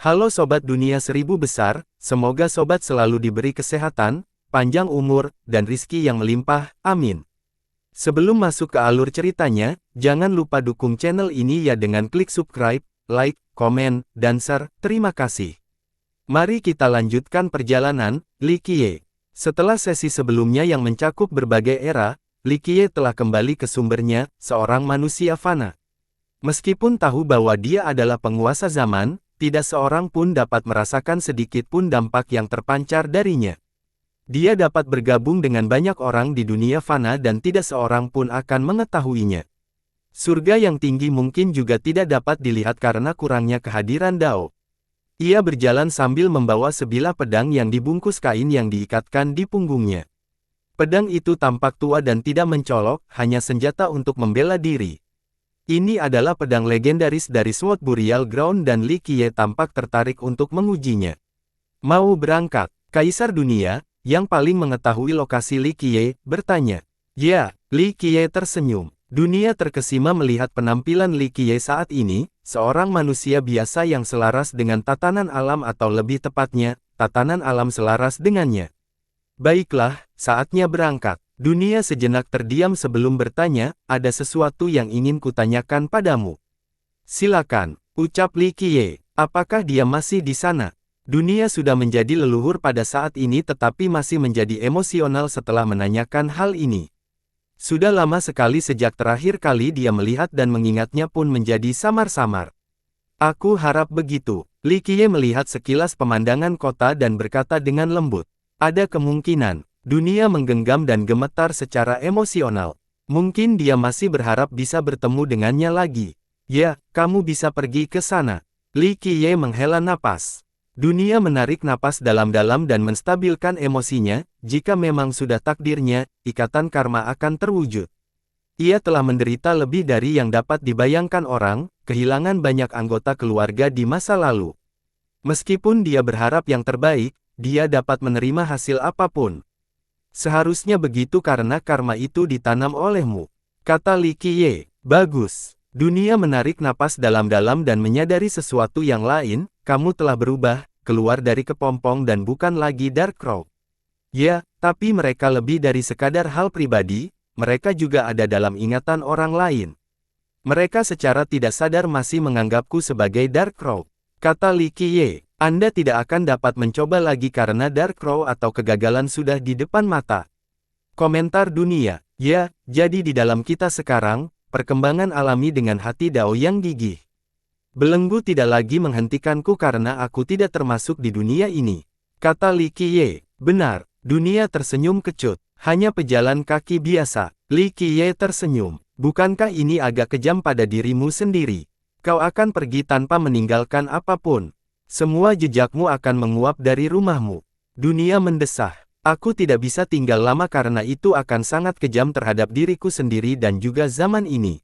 Halo Sobat Dunia Seribu Besar, semoga Sobat selalu diberi kesehatan, panjang umur, dan rizki yang melimpah, amin. Sebelum masuk ke alur ceritanya, jangan lupa dukung channel ini ya dengan klik subscribe, like, komen, dan share, terima kasih. Mari kita lanjutkan perjalanan, Li Qiye. Setelah sesi sebelumnya yang mencakup berbagai era, Li Qiye telah kembali ke sumbernya, seorang manusia fana. Meskipun tahu bahwa dia adalah penguasa zaman, tidak seorang pun dapat merasakan sedikit pun dampak yang terpancar darinya. Dia dapat bergabung dengan banyak orang di dunia fana dan tidak seorang pun akan mengetahuinya. Surga yang tinggi mungkin juga tidak dapat dilihat karena kurangnya kehadiran Dao. Ia berjalan sambil membawa sebilah pedang yang dibungkus kain yang diikatkan di punggungnya. Pedang itu tampak tua dan tidak mencolok, hanya senjata untuk membela diri. Ini adalah pedang legendaris dari Sword Burial Ground dan Li Qiye tampak tertarik untuk mengujinya. Mau berangkat? Kaisar Dunia, yang paling mengetahui lokasi Li Qiye, bertanya. Ya, Li Qiye tersenyum. Dunia terkesima melihat penampilan Li Qiye saat ini, seorang manusia biasa yang selaras dengan tatanan alam atau lebih tepatnya, tatanan alam selaras dengannya. Baiklah, saatnya berangkat. Dunia sejenak terdiam sebelum bertanya, ada sesuatu yang ingin kutanyakan padamu. Silakan, ucap Li Qiye. Apakah dia masih di sana? Dunia sudah menjadi leluhur pada saat ini tetapi masih menjadi emosional setelah menanyakan hal ini. Sudah lama sekali sejak terakhir kali dia melihat dan mengingatnya pun menjadi samar-samar. Aku harap begitu. Li Qiye melihat sekilas pemandangan kota dan berkata dengan lembut. Ada kemungkinan. Dunia menggenggam dan gemetar secara emosional. Mungkin dia masih berharap bisa bertemu dengannya lagi. Ya, kamu bisa pergi ke sana. Li Qiye menghela napas. Dunia menarik napas dalam-dalam dan menstabilkan emosinya, jika memang sudah takdirnya, ikatan karma akan terwujud. Ia telah menderita lebih dari yang dapat dibayangkan orang, kehilangan banyak anggota keluarga di masa lalu. Meskipun dia berharap yang terbaik, dia dapat menerima hasil apapun. Seharusnya begitu karena karma itu ditanam olehmu, kata Li Qiye. Bagus. Dunia menarik napas dalam-dalam dan menyadari sesuatu yang lain, kamu telah berubah, keluar dari kepompong dan bukan lagi Dark Crow. Ya, tapi mereka lebih dari sekadar hal pribadi, mereka juga ada dalam ingatan orang lain. Mereka secara tidak sadar masih menganggapku sebagai Dark Crow, kata Li Qiye. Anda tidak akan dapat mencoba lagi karena Dark Crow atau kegagalan sudah di depan mata. Komentar Dunia. Ya, jadi di dalam kita sekarang, perkembangan alami dengan hati Dao yang gigih. Belenggu tidak lagi menghentikanku karena aku tidak termasuk di dunia ini, kata Li Qiye. Benar, Dunia tersenyum kecut. Hanya pejalan kaki biasa. Li Qiye tersenyum. Bukankah ini agak kejam pada dirimu sendiri? Kau akan pergi tanpa meninggalkan apapun. Semua jejakmu akan menguap dari rumahmu. Dunia mendesah. Aku tidak bisa tinggal lama karena itu akan sangat kejam terhadap diriku sendiri dan juga zaman ini.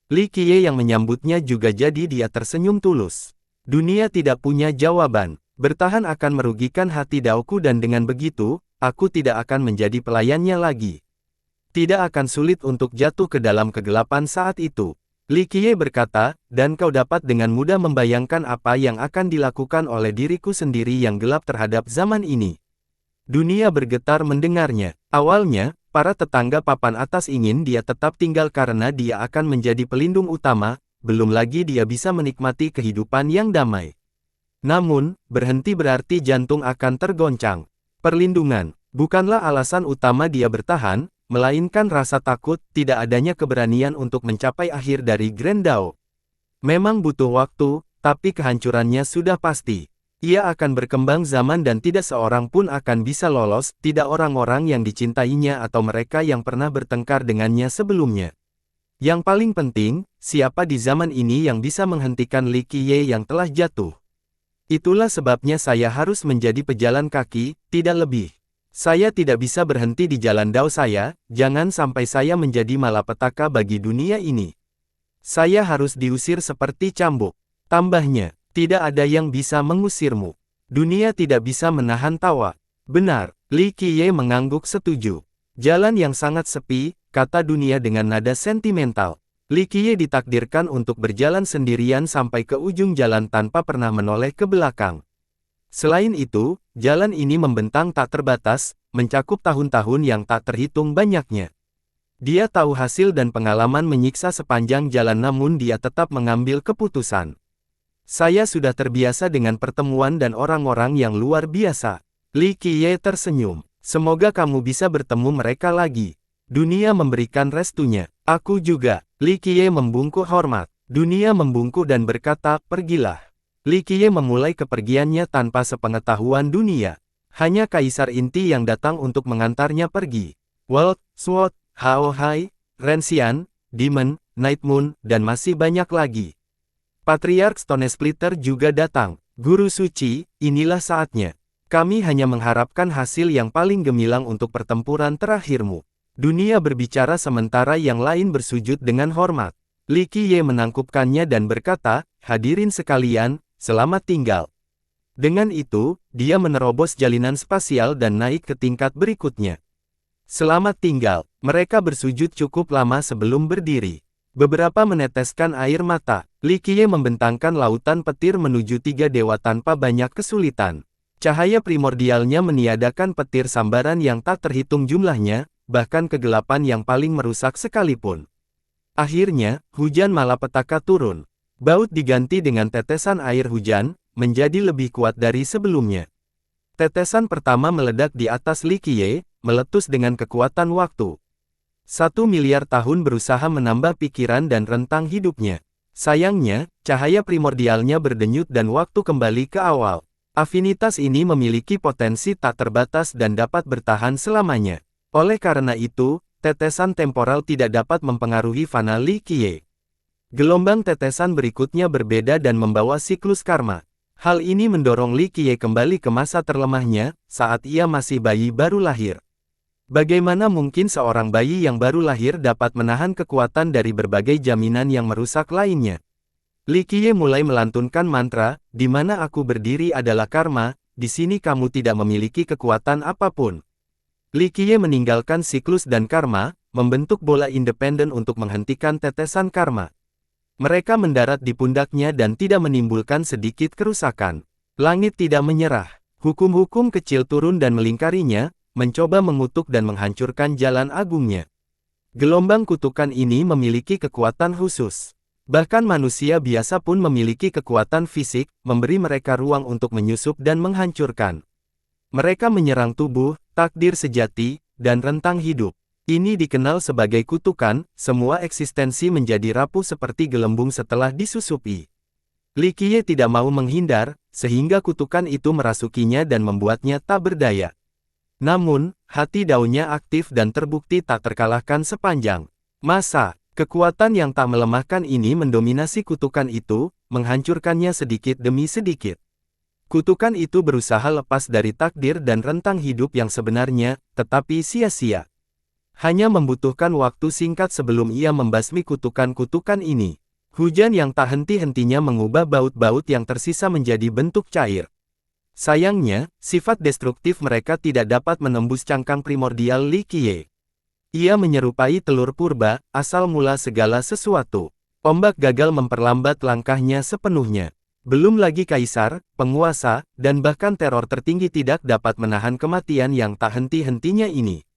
Li Qiye yang menyambutnya juga jadi dia tersenyum tulus. Dunia tidak punya jawaban. Bertahan akan merugikan hati Daoku dan dengan begitu, aku tidak akan menjadi pelayannya lagi. Tidak akan sulit untuk jatuh ke dalam kegelapan saat itu. Li Qiye berkata, dan kau dapat dengan mudah membayangkan apa yang akan dilakukan oleh diriku sendiri yang gelap terhadap zaman ini. Dunia bergetar mendengarnya. Awalnya, para tetangga papan atas ingin dia tetap tinggal karena dia akan menjadi pelindung utama, belum lagi dia bisa menikmati kehidupan yang damai. Namun, berhenti berarti jantung akan tergoncang. Perlindungan, bukanlah alasan utama dia bertahan, melainkan rasa takut, tidak adanya keberanian untuk mencapai akhir dari Grand Dao. Memang butuh waktu, tapi kehancurannya sudah pasti. Ia akan berkembang zaman dan tidak seorang pun akan bisa lolos, tidak orang-orang yang dicintainya atau mereka yang pernah bertengkar dengannya sebelumnya. Yang paling penting, siapa di zaman ini yang bisa menghentikan Li Qiye yang telah jatuh? Itulah sebabnya saya harus menjadi pejalan kaki, tidak lebih. Saya tidak bisa berhenti di jalan Dao saya, jangan sampai saya menjadi malapetaka bagi dunia ini. Saya harus diusir seperti cambuk. Tambahnya, tidak ada yang bisa mengusirmu. Dunia tidak bisa menahan tawa. Benar, Li Qiye mengangguk setuju. Jalan yang sangat sepi, kata Dunia dengan nada sentimental. Li Qiye ditakdirkan untuk berjalan sendirian sampai ke ujung jalan tanpa pernah menoleh ke belakang. Selain itu, jalan ini membentang tak terbatas, mencakup tahun-tahun yang tak terhitung banyaknya. Dia tahu hasil dan pengalaman menyiksa sepanjang jalan, namun dia tetap mengambil keputusan. Saya sudah terbiasa dengan pertemuan dan orang-orang yang luar biasa. Li Qiye tersenyum. Semoga kamu bisa bertemu mereka lagi. Dunia memberikan restunya. Aku juga. Li Qiye membungkuk hormat. Dunia membungkuk dan berkata, pergilah. Li Qiye memulai kepergiannya tanpa sepengetahuan dunia. Hanya Kaisar Inti yang datang untuk mengantarnya pergi. Walt, Sword, Hao Hai, Ren Xian, Demon, Night Moon, dan masih banyak lagi. Patriark Stone Splitter juga datang. Guru suci, inilah saatnya. Kami hanya mengharapkan hasil yang paling gemilang untuk pertempuran terakhirmu. Dunia berbicara sementara yang lain bersujud dengan hormat. Li Qiye menangkupkannya dan berkata, hadirin sekalian, selamat tinggal. Dengan itu, dia menerobos jalinan spasial dan naik ke tingkat berikutnya. Selamat tinggal. Mereka bersujud cukup lama sebelum berdiri. Beberapa meneteskan air mata. Li Qiye membentangkan lautan petir menuju 3 dewa tanpa banyak kesulitan. Cahaya primordialnya meniadakan petir sambaran yang tak terhitung jumlahnya, bahkan kegelapan yang paling merusak sekalipun. Akhirnya, hujan malapetaka turun. Baut diganti dengan tetesan air hujan, menjadi lebih kuat dari sebelumnya. Tetesan pertama meledak di atas Li Qiye, meletus dengan kekuatan waktu. 1 miliar tahun berusaha menambah pikiran dan rentang hidupnya. Sayangnya, cahaya primordialnya berdenyut dan waktu kembali ke awal. Afinitas ini memiliki potensi tak terbatas dan dapat bertahan selamanya. Oleh karena itu, tetesan temporal tidak dapat mempengaruhi fana Li Qiye. Gelombang tetesan berikutnya berbeda dan membawa siklus karma. Hal ini mendorong Li Qiye kembali ke masa terlemahnya, saat ia masih bayi baru lahir. Bagaimana mungkin seorang bayi yang baru lahir dapat menahan kekuatan dari berbagai jaminan yang merusak lainnya? Li Qiye mulai melantunkan mantra, di mana aku berdiri adalah karma, di sini kamu tidak memiliki kekuatan apapun. Li Qiye meninggalkan siklus dan karma, membentuk bola independen untuk menghentikan tetesan karma. Mereka mendarat di pundaknya dan tidak menimbulkan sedikit kerusakan. Langit tidak menyerah. Hukum-hukum kecil turun dan melingkarinya, mencoba mengutuk dan menghancurkan jalan agungnya. Gelombang kutukan ini memiliki kekuatan khusus. Bahkan manusia biasa pun memiliki kekuatan fisik, memberi mereka ruang untuk menyusup dan menghancurkan. Mereka menyerang tubuh, takdir sejati, dan rentang hidup. Ini dikenal sebagai kutukan, semua eksistensi menjadi rapuh seperti gelembung setelah disusupi. Li Qiye tidak mau menghindar, sehingga kutukan itu merasukinya dan membuatnya tak berdaya. Namun, hati daunnya aktif dan terbukti tak terkalahkan sepanjang masa. Kekuatan yang tak melemahkan ini mendominasi kutukan itu, menghancurkannya sedikit demi sedikit. Kutukan itu berusaha lepas dari takdir dan rentang hidup yang sebenarnya, tetapi sia-sia. Hanya membutuhkan waktu singkat sebelum ia membasmi kutukan-kutukan ini. Hujan yang tak henti-hentinya mengubah baut-baut yang tersisa menjadi bentuk cair. Sayangnya, sifat destruktif mereka tidak dapat menembus cangkang primordial Li Qiye. Ia menyerupai telur purba, asal mula segala sesuatu. Ombak gagal memperlambat langkahnya sepenuhnya. Belum lagi kaisar, penguasa, dan bahkan teror tertinggi tidak dapat menahan kematian yang tak henti-hentinya ini.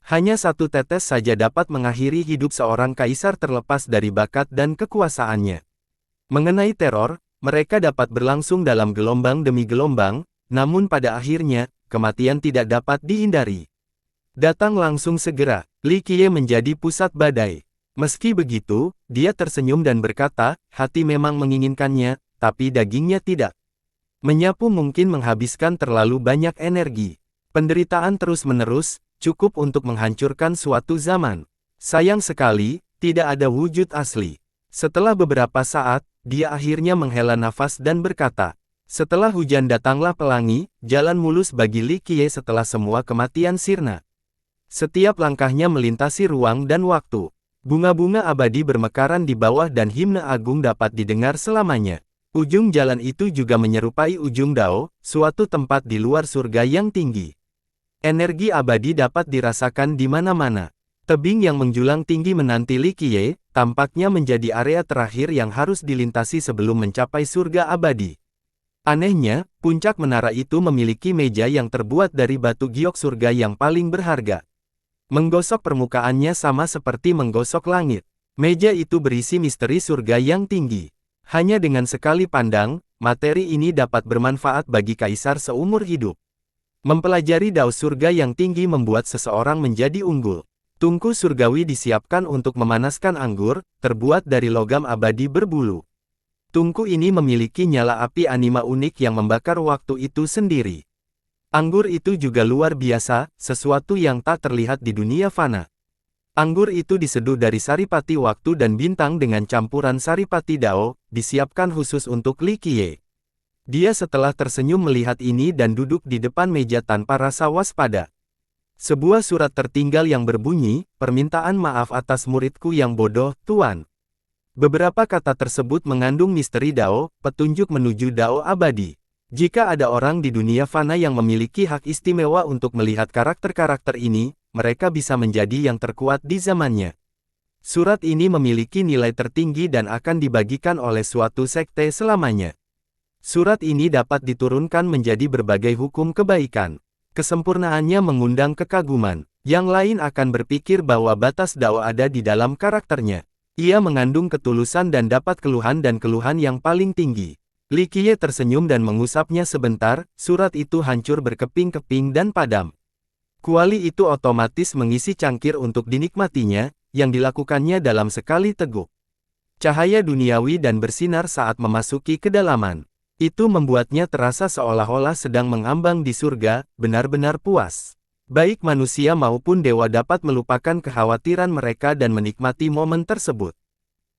Hanya satu tetes saja dapat mengakhiri hidup seorang kaisar terlepas dari bakat dan kekuasaannya. Mengenai teror, mereka dapat berlangsung dalam gelombang demi gelombang, namun pada akhirnya, kematian tidak dapat dihindari. Datang langsung segera, Li Qiye menjadi pusat badai. Meski begitu, dia tersenyum dan berkata, hati memang menginginkannya, tapi dagingnya tidak. Menyapu mungkin menghabiskan terlalu banyak energi. Penderitaan terus-menerus, cukup untuk menghancurkan suatu zaman. Sayang sekali, tidak ada wujud asli. Setelah beberapa saat, dia akhirnya menghela nafas dan berkata, setelah hujan datanglah pelangi, jalan mulus bagi Li Qiye setelah semua kematian sirna. Setiap langkahnya melintasi ruang dan waktu. Bunga-bunga abadi bermekaran di bawah dan himne agung dapat didengar selamanya. Ujung jalan itu juga menyerupai ujung Dao, suatu tempat di luar surga yang tinggi. Energi abadi dapat dirasakan di mana-mana. Tebing yang menjulang tinggi menanti Li Qiye, tampaknya menjadi area terakhir yang harus dilintasi sebelum mencapai surga abadi. Anehnya, puncak menara itu memiliki meja yang terbuat dari batu giok surga yang paling berharga. Menggosok permukaannya sama seperti menggosok langit. Meja itu berisi misteri surga yang tinggi. Hanya dengan sekali pandang, materi ini dapat bermanfaat bagi kaisar seumur hidup. Mempelajari dao surga yang tinggi membuat seseorang menjadi unggul. Tungku surgawi disiapkan untuk memanaskan anggur, terbuat dari logam abadi berbulu. Tungku ini memiliki nyala api anima unik yang membakar waktu itu sendiri. Anggur itu juga luar biasa, sesuatu yang tak terlihat di dunia fana. Anggur itu diseduh dari saripati waktu dan bintang dengan campuran saripati dao, disiapkan khusus untuk Li Qiye. Dia setelah tersenyum melihat ini dan duduk di depan meja tanpa rasa waspada. Sebuah surat tertinggal yang berbunyi, "Permintaan maaf atas muridku yang bodoh, Tuan." Beberapa kata tersebut mengandung misteri dao, petunjuk menuju dao abadi. Jika ada orang di dunia fana yang memiliki hak istimewa untuk melihat karakter-karakter ini, mereka bisa menjadi yang terkuat di zamannya. Surat ini memiliki nilai tertinggi dan akan dibagikan oleh suatu sekte selamanya. Surat ini dapat diturunkan menjadi berbagai hukum kebaikan. Kesempurnaannya mengundang kekaguman. Yang lain akan berpikir bahwa batas dao ada di dalam karakternya. Ia mengandung ketulusan dan dapat keluhan yang paling tinggi. Li Qiye tersenyum dan mengusapnya sebentar, surat itu hancur berkeping-keping dan padam. Kuali itu otomatis mengisi cangkir untuk dinikmatinya, yang dilakukannya dalam sekali teguk. Cahaya duniawi dan bersinar saat memasuki kedalaman. Itu membuatnya terasa seolah-olah sedang mengambang di surga, benar-benar puas. Baik manusia maupun dewa dapat melupakan kekhawatiran mereka dan menikmati momen tersebut.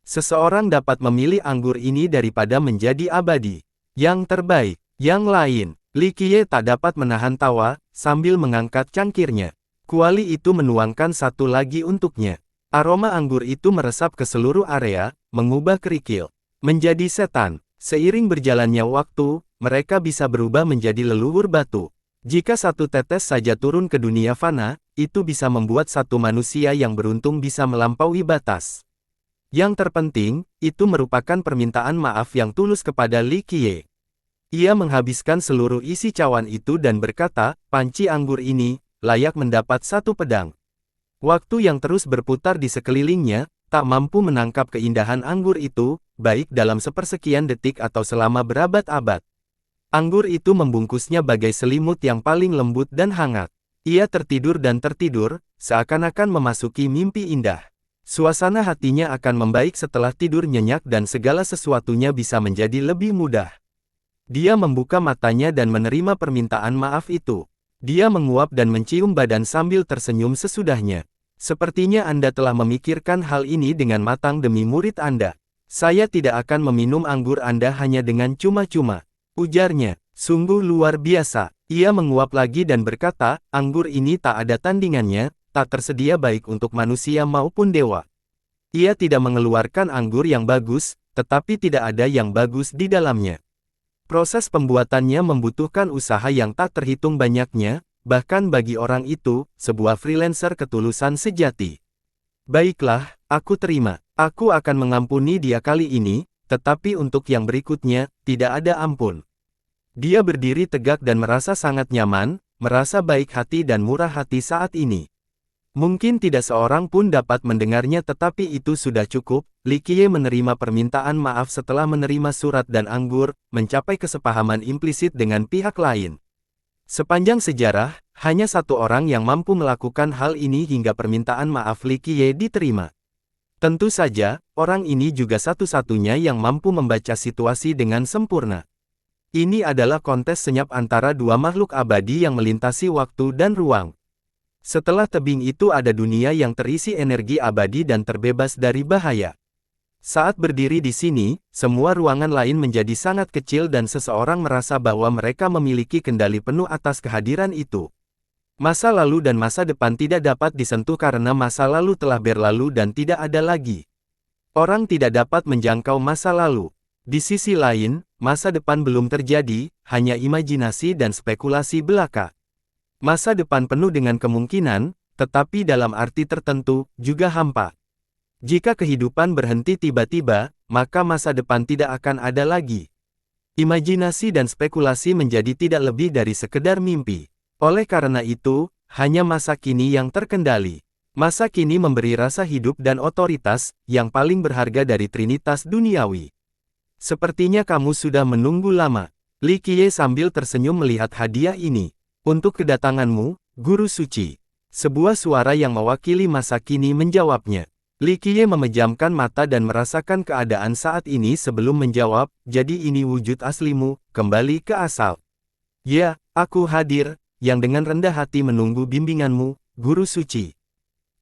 Seseorang dapat memilih anggur ini daripada menjadi abadi. Yang terbaik, yang lain. Li Qiye tak dapat menahan tawa, sambil mengangkat cangkirnya. Kuali itu menuangkan satu lagi untuknya. Aroma anggur itu meresap ke seluruh area, mengubah kerikil menjadi setan. Seiring berjalannya waktu, mereka bisa berubah menjadi leluhur batu. Jika satu tetes saja turun ke dunia fana, itu bisa membuat satu manusia yang beruntung bisa melampaui batas. Yang terpenting, itu merupakan permintaan maaf yang tulus kepada Li Qiye. Ia menghabiskan seluruh isi cawan itu dan berkata, "Panci anggur ini, layak mendapat satu pedang." Waktu yang terus berputar di sekelilingnya, tak mampu menangkap keindahan anggur itu, baik dalam sepersekian detik atau selama berabad-abad. Anggur itu membungkusnya bagai selimut yang paling lembut dan hangat. Ia tertidur dan tertidur, seakan-akan memasuki mimpi indah. Suasana hatinya akan membaik setelah tidur nyenyak dan segala sesuatunya bisa menjadi lebih mudah. Dia membuka matanya dan menerima permintaan maaf itu. Dia menguap dan mencium badan sambil tersenyum sesudahnya. "Sepertinya Anda telah memikirkan hal ini dengan matang demi murid Anda. Saya tidak akan meminum anggur Anda hanya dengan cuma-cuma," ujarnya. "Sungguh luar biasa." Ia menguap lagi dan berkata, "Anggur ini tak ada tandingannya, tak tersedia baik untuk manusia maupun dewa." Ia tidak mengeluarkan anggur yang bagus, tetapi tidak ada yang bagus di dalamnya. Proses pembuatannya membutuhkan usaha yang tak terhitung banyaknya, bahkan bagi orang itu, sebuah freelancer ketulusan sejati. "Baiklah, aku terima. Aku akan mengampuni dia kali ini, tetapi untuk yang berikutnya, tidak ada ampun." Dia berdiri tegak dan merasa sangat nyaman, merasa baik hati dan murah hati saat ini. Mungkin tidak seorang pun dapat mendengarnya tetapi itu sudah cukup. Li Qiye menerima permintaan maaf setelah menerima surat dan anggur, mencapai kesepahaman implisit dengan pihak lain. Sepanjang sejarah, hanya satu orang yang mampu melakukan hal ini hingga permintaan maaf Li Qiye diterima. Tentu saja, orang ini juga satu-satunya yang mampu membaca situasi dengan sempurna. Ini adalah kontes senyap antara dua makhluk abadi yang melintasi waktu dan ruang. Setelah tebing itu ada dunia yang terisi energi abadi dan terbebas dari bahaya. Saat berdiri di sini, semua ruangan lain menjadi sangat kecil dan seseorang merasa bahwa mereka memiliki kendali penuh atas kehadiran itu. Masa lalu dan masa depan tidak dapat disentuh karena masa lalu telah berlalu dan tidak ada lagi. Orang tidak dapat menjangkau masa lalu. Di sisi lain, masa depan belum terjadi, hanya imajinasi dan spekulasi belaka. Masa depan penuh dengan kemungkinan, tetapi dalam arti tertentu, juga hampa. Jika kehidupan berhenti tiba-tiba, maka masa depan tidak akan ada lagi. Imajinasi dan spekulasi menjadi tidak lebih dari sekedar mimpi. Oleh karena itu, hanya masa kini yang terkendali. Masa kini memberi rasa hidup dan otoritas, yang paling berharga dari trinitas duniawi. Sepertinya kamu sudah menunggu lama. Li Qiye sambil tersenyum melihat hadiah ini. Untuk kedatanganmu, Guru Suci. Sebuah suara yang mewakili masa kini menjawabnya. Li Qiye memejamkan mata dan merasakan keadaan saat ini sebelum menjawab, jadi ini wujud aslimu, kembali ke asal. Ya, aku hadir, yang dengan rendah hati menunggu bimbinganmu, Guru Suci.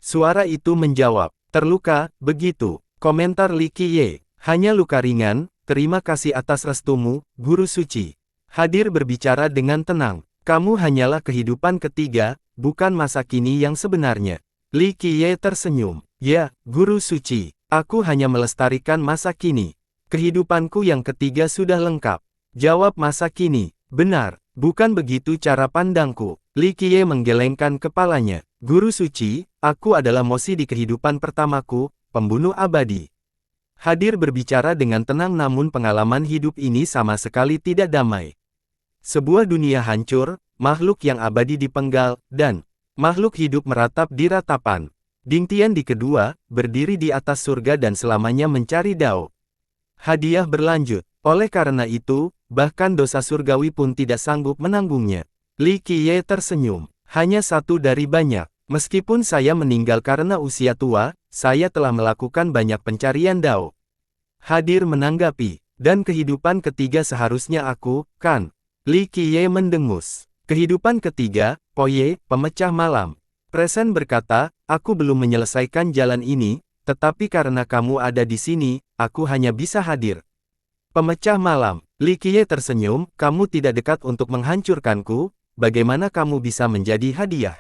Suara itu menjawab, terluka, begitu, komentar Li Qiye, hanya luka ringan, terima kasih atas restumu, Guru Suci. Hadir berbicara dengan tenang, kamu hanyalah kehidupan ketiga, bukan masa kini yang sebenarnya. Li Qiye tersenyum, ya, Guru Suci, aku hanya melestarikan masa kini. Kehidupanku yang ketiga sudah lengkap. Jawab masa kini, benar, bukan begitu cara pandangku. Li Qiye menggelengkan kepalanya. Guru Suci, aku adalah Mosi di kehidupan pertamaku, pembunuh abadi. Hadir berbicara dengan tenang namun pengalaman hidup ini sama sekali tidak damai. Sebuah dunia hancur, makhluk yang abadi dipenggal, dan makhluk hidup meratap di ratapan. Dingtian di kedua, berdiri di atas surga dan selamanya mencari Dao. Hadiah berlanjut, oleh karena itu, bahkan dosa surgawi pun tidak sanggup menanggungnya. Li Qiye tersenyum. Hanya satu dari banyak. Meskipun saya meninggal karena usia tua, saya telah melakukan banyak pencarian Dao. Hadir menanggapi, dan kehidupan ketiga seharusnya aku, kan? Li Qiye mendengus. Kehidupan ketiga, Poye, pemecah malam. Presen berkata, aku belum menyelesaikan jalan ini, tetapi karena kamu ada di sini, aku hanya bisa hadir. Pemecah malam. Li Qiye tersenyum, kamu tidak dekat untuk menghancurkanku. Bagaimana kamu bisa menjadi hadiah?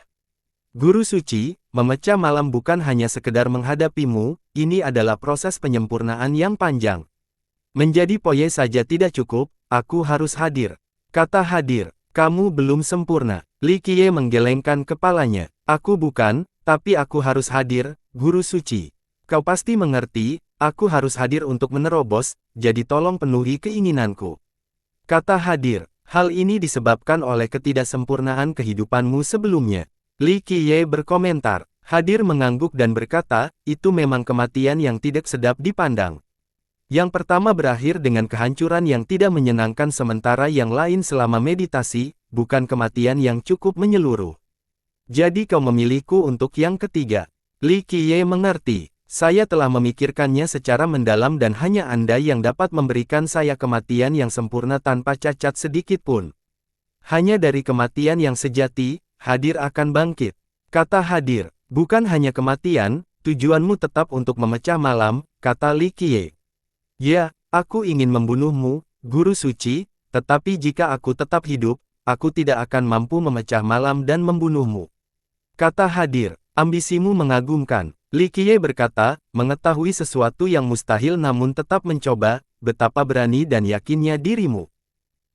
Guru Suci, memecah malam bukan hanya sekedar menghadapimu, ini adalah proses penyempurnaan yang panjang. Menjadi Poye saja tidak cukup, aku harus hadir. Kata hadir, kamu belum sempurna. Li Qiye menggelengkan kepalanya. Aku bukan, tapi aku harus hadir, Guru Suci. Kau pasti mengerti, aku harus hadir untuk menerobos, jadi tolong penuhi keinginanku. Kata hadir. Hal ini disebabkan oleh ketidaksempurnaan kehidupanmu sebelumnya. Li Qiye berkomentar. Hadir mengangguk dan berkata, itu memang kematian yang tidak sedap dipandang. Yang pertama berakhir dengan kehancuran yang tidak menyenangkan sementara yang lain selama meditasi, bukan kematian yang cukup menyeluruh. Jadi kau memilihku untuk yang ketiga. Li Qiye mengerti. Saya telah memikirkannya secara mendalam dan hanya Anda yang dapat memberikan saya kematian yang sempurna tanpa cacat sedikit pun. Hanya dari kematian yang sejati, hadir akan bangkit. Kata hadir, bukan hanya kematian, tujuanmu tetap untuk memecah malam, kata Li Qiye. Ya, aku ingin membunuhmu, Guru Suci, tetapi jika aku tetap hidup, aku tidak akan mampu memecah malam dan membunuhmu. Kata hadir, ambisimu mengagumkan. Li Qiye berkata, mengetahui sesuatu yang mustahil namun tetap mencoba, betapa berani dan yakinnya dirimu.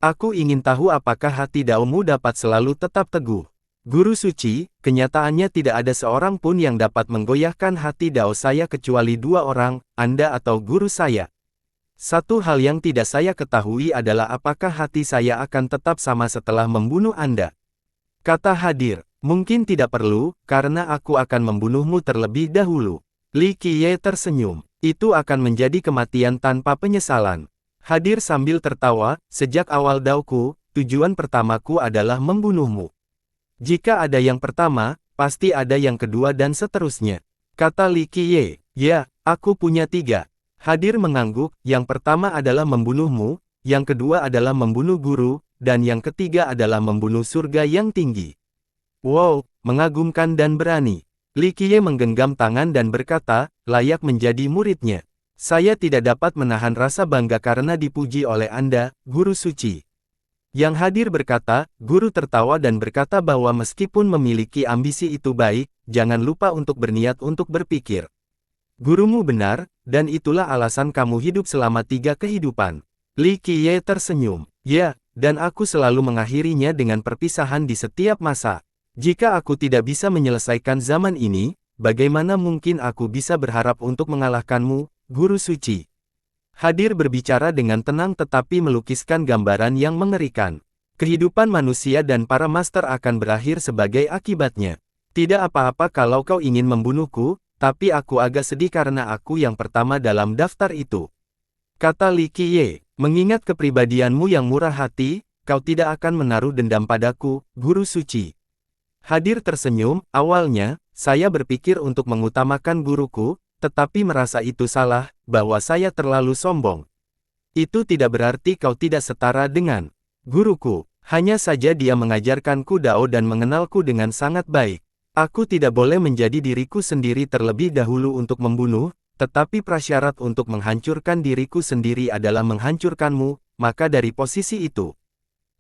Aku ingin tahu apakah hati Daomu dapat selalu tetap teguh. Guru Suci, kenyataannya tidak ada seorang pun yang dapat menggoyahkan hati Dao saya kecuali dua orang, Anda atau guru saya. Satu hal yang tidak saya ketahui adalah apakah hati saya akan tetap sama setelah membunuh Anda. Kata hadir. Mungkin tidak perlu, karena aku akan membunuhmu terlebih dahulu. Li Qiye tersenyum. Itu akan menjadi kematian tanpa penyesalan. Hadir sambil tertawa, sejak awal Daoku, tujuan pertamaku adalah membunuhmu. Jika ada yang pertama, pasti ada yang kedua dan seterusnya. Kata Li Qiye, ya, aku punya tiga. Hadir mengangguk, yang pertama adalah membunuhmu, yang kedua adalah membunuh guru, dan yang ketiga adalah membunuh surga yang tinggi. Wow, mengagumkan dan berani. Li Qiye menggenggam tangan dan berkata, layak menjadi muridnya. Saya tidak dapat menahan rasa bangga karena dipuji oleh Anda, Guru Suci. Yang hadir berkata, guru tertawa dan berkata bahwa meskipun memiliki ambisi itu baik, jangan lupa untuk berniat untuk berpikir. Gurumu benar, dan itulah alasan kamu hidup selama 3 kehidupan. Li Qiye tersenyum. Ya, dan aku selalu mengakhirinya dengan perpisahan di setiap masa. Jika aku tidak bisa menyelesaikan zaman ini, bagaimana mungkin aku bisa berharap untuk mengalahkanmu, Guru Suci? Hadir berbicara dengan tenang tetapi melukiskan gambaran yang mengerikan. Kehidupan manusia dan para master akan berakhir sebagai akibatnya. Tidak apa-apa kalau kau ingin membunuhku, tapi aku agak sedih karena aku yang pertama dalam daftar itu. Kata Li Qiye, mengingat kepribadianmu yang murah hati, kau tidak akan menaruh dendam padaku, Guru Suci. Hadir tersenyum, awalnya, saya berpikir untuk mengutamakan guruku, tetapi merasa itu salah, bahwa saya terlalu sombong. Itu tidak berarti kau tidak setara dengan guruku, hanya saja dia mengajarkanku Dao dan mengenalku dengan sangat baik. Aku tidak boleh menjadi diriku sendiri terlebih dahulu untuk membunuh, tetapi prasyarat untuk menghancurkan diriku sendiri adalah menghancurkanmu, maka dari posisi itu.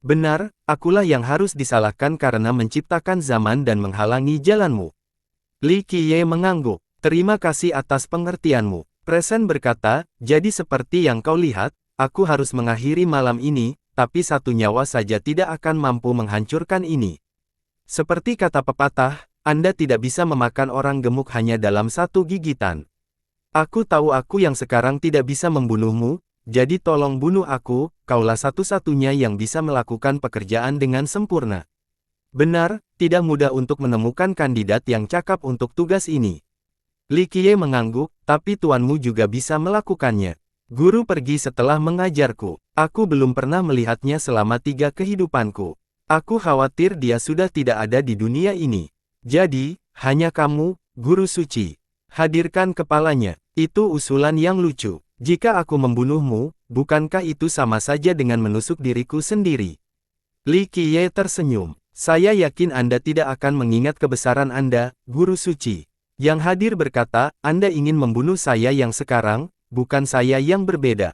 Benar, akulah yang harus disalahkan karena menciptakan zaman dan menghalangi jalanmu. Li Qiye mengangguk, terima kasih atas pengertianmu. Presen berkata, jadi seperti yang kau lihat, aku harus mengakhiri malam ini, tapi satu nyawa saja tidak akan mampu menghancurkan ini. Seperti kata pepatah, Anda tidak bisa memakan orang gemuk hanya dalam satu gigitan. Aku tahu aku yang sekarang tidak bisa membunuhmu, jadi tolong bunuh aku, kaulah satu-satunya yang bisa melakukan pekerjaan dengan sempurna. Benar, tidak mudah untuk menemukan kandidat yang cakap untuk tugas ini. Li Qiye mengangguk, tapi tuanmu juga bisa melakukannya. Guru pergi setelah mengajarku. Aku belum pernah melihatnya selama 3 kehidupanku. Aku khawatir dia sudah tidak ada di dunia ini. Jadi, hanya kamu, Guru Suci. Hadirkan kepalanya. Itu usulan yang lucu. Jika aku membunuhmu, bukankah itu sama saja dengan menusuk diriku sendiri? Li Qiye tersenyum. Saya yakin Anda tidak akan mengingat kebesaran Anda, Guru Suci. Yang hadir berkata, Anda ingin membunuh saya yang sekarang, bukan saya yang berbeda.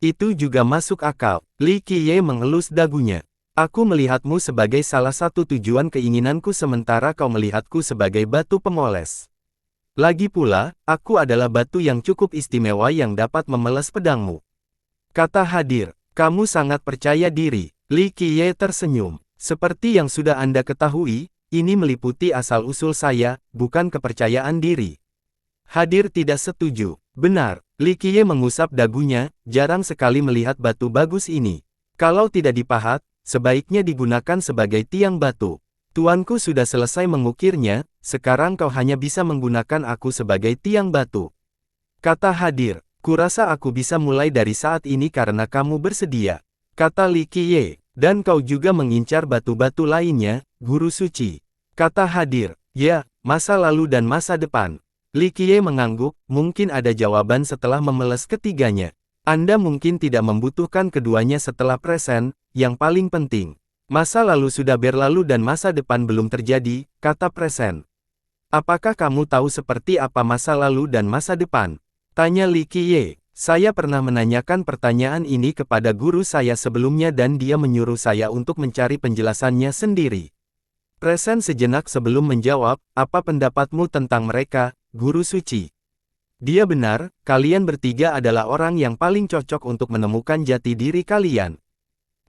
Itu juga masuk akal. Li Qiye mengelus dagunya. Aku melihatmu sebagai salah satu tujuan keinginanku sementara kau melihatku sebagai batu pemoles. Lagi pula, aku adalah batu yang cukup istimewa yang dapat memelas pedangmu. Kata Hadir, kamu sangat percaya diri. Li Qiye tersenyum. Seperti yang sudah Anda ketahui, ini meliputi asal-usul saya, bukan kepercayaan diri. Hadir tidak setuju. Benar, Li Qiye mengusap dagunya, jarang sekali melihat batu bagus ini. Kalau tidak dipahat, sebaiknya digunakan sebagai tiang batu. Tuanku sudah selesai mengukirnya, sekarang kau hanya bisa menggunakan aku sebagai tiang batu. Kata Hadir, kurasa aku bisa mulai dari saat ini karena kamu bersedia. Kata Li Qiye, dan kau juga mengincar batu-batu lainnya, Guru Suci. Kata Hadir, ya, masa lalu dan masa depan. Li Qiye mengangguk, mungkin ada jawaban setelah memelas ketiganya. Anda mungkin tidak membutuhkan keduanya setelah presen, yang paling penting. Masa lalu sudah berlalu dan masa depan belum terjadi, kata Presen. Apakah kamu tahu seperti apa masa lalu dan masa depan? Tanya Li Qiye. Saya pernah menanyakan pertanyaan ini kepada guru saya sebelumnya dan dia menyuruh saya untuk mencari penjelasannya sendiri. Presen sejenak sebelum menjawab, apa pendapatmu tentang mereka, Guru Suci? Dia benar, kalian bertiga adalah orang yang paling cocok untuk menemukan jati diri kalian.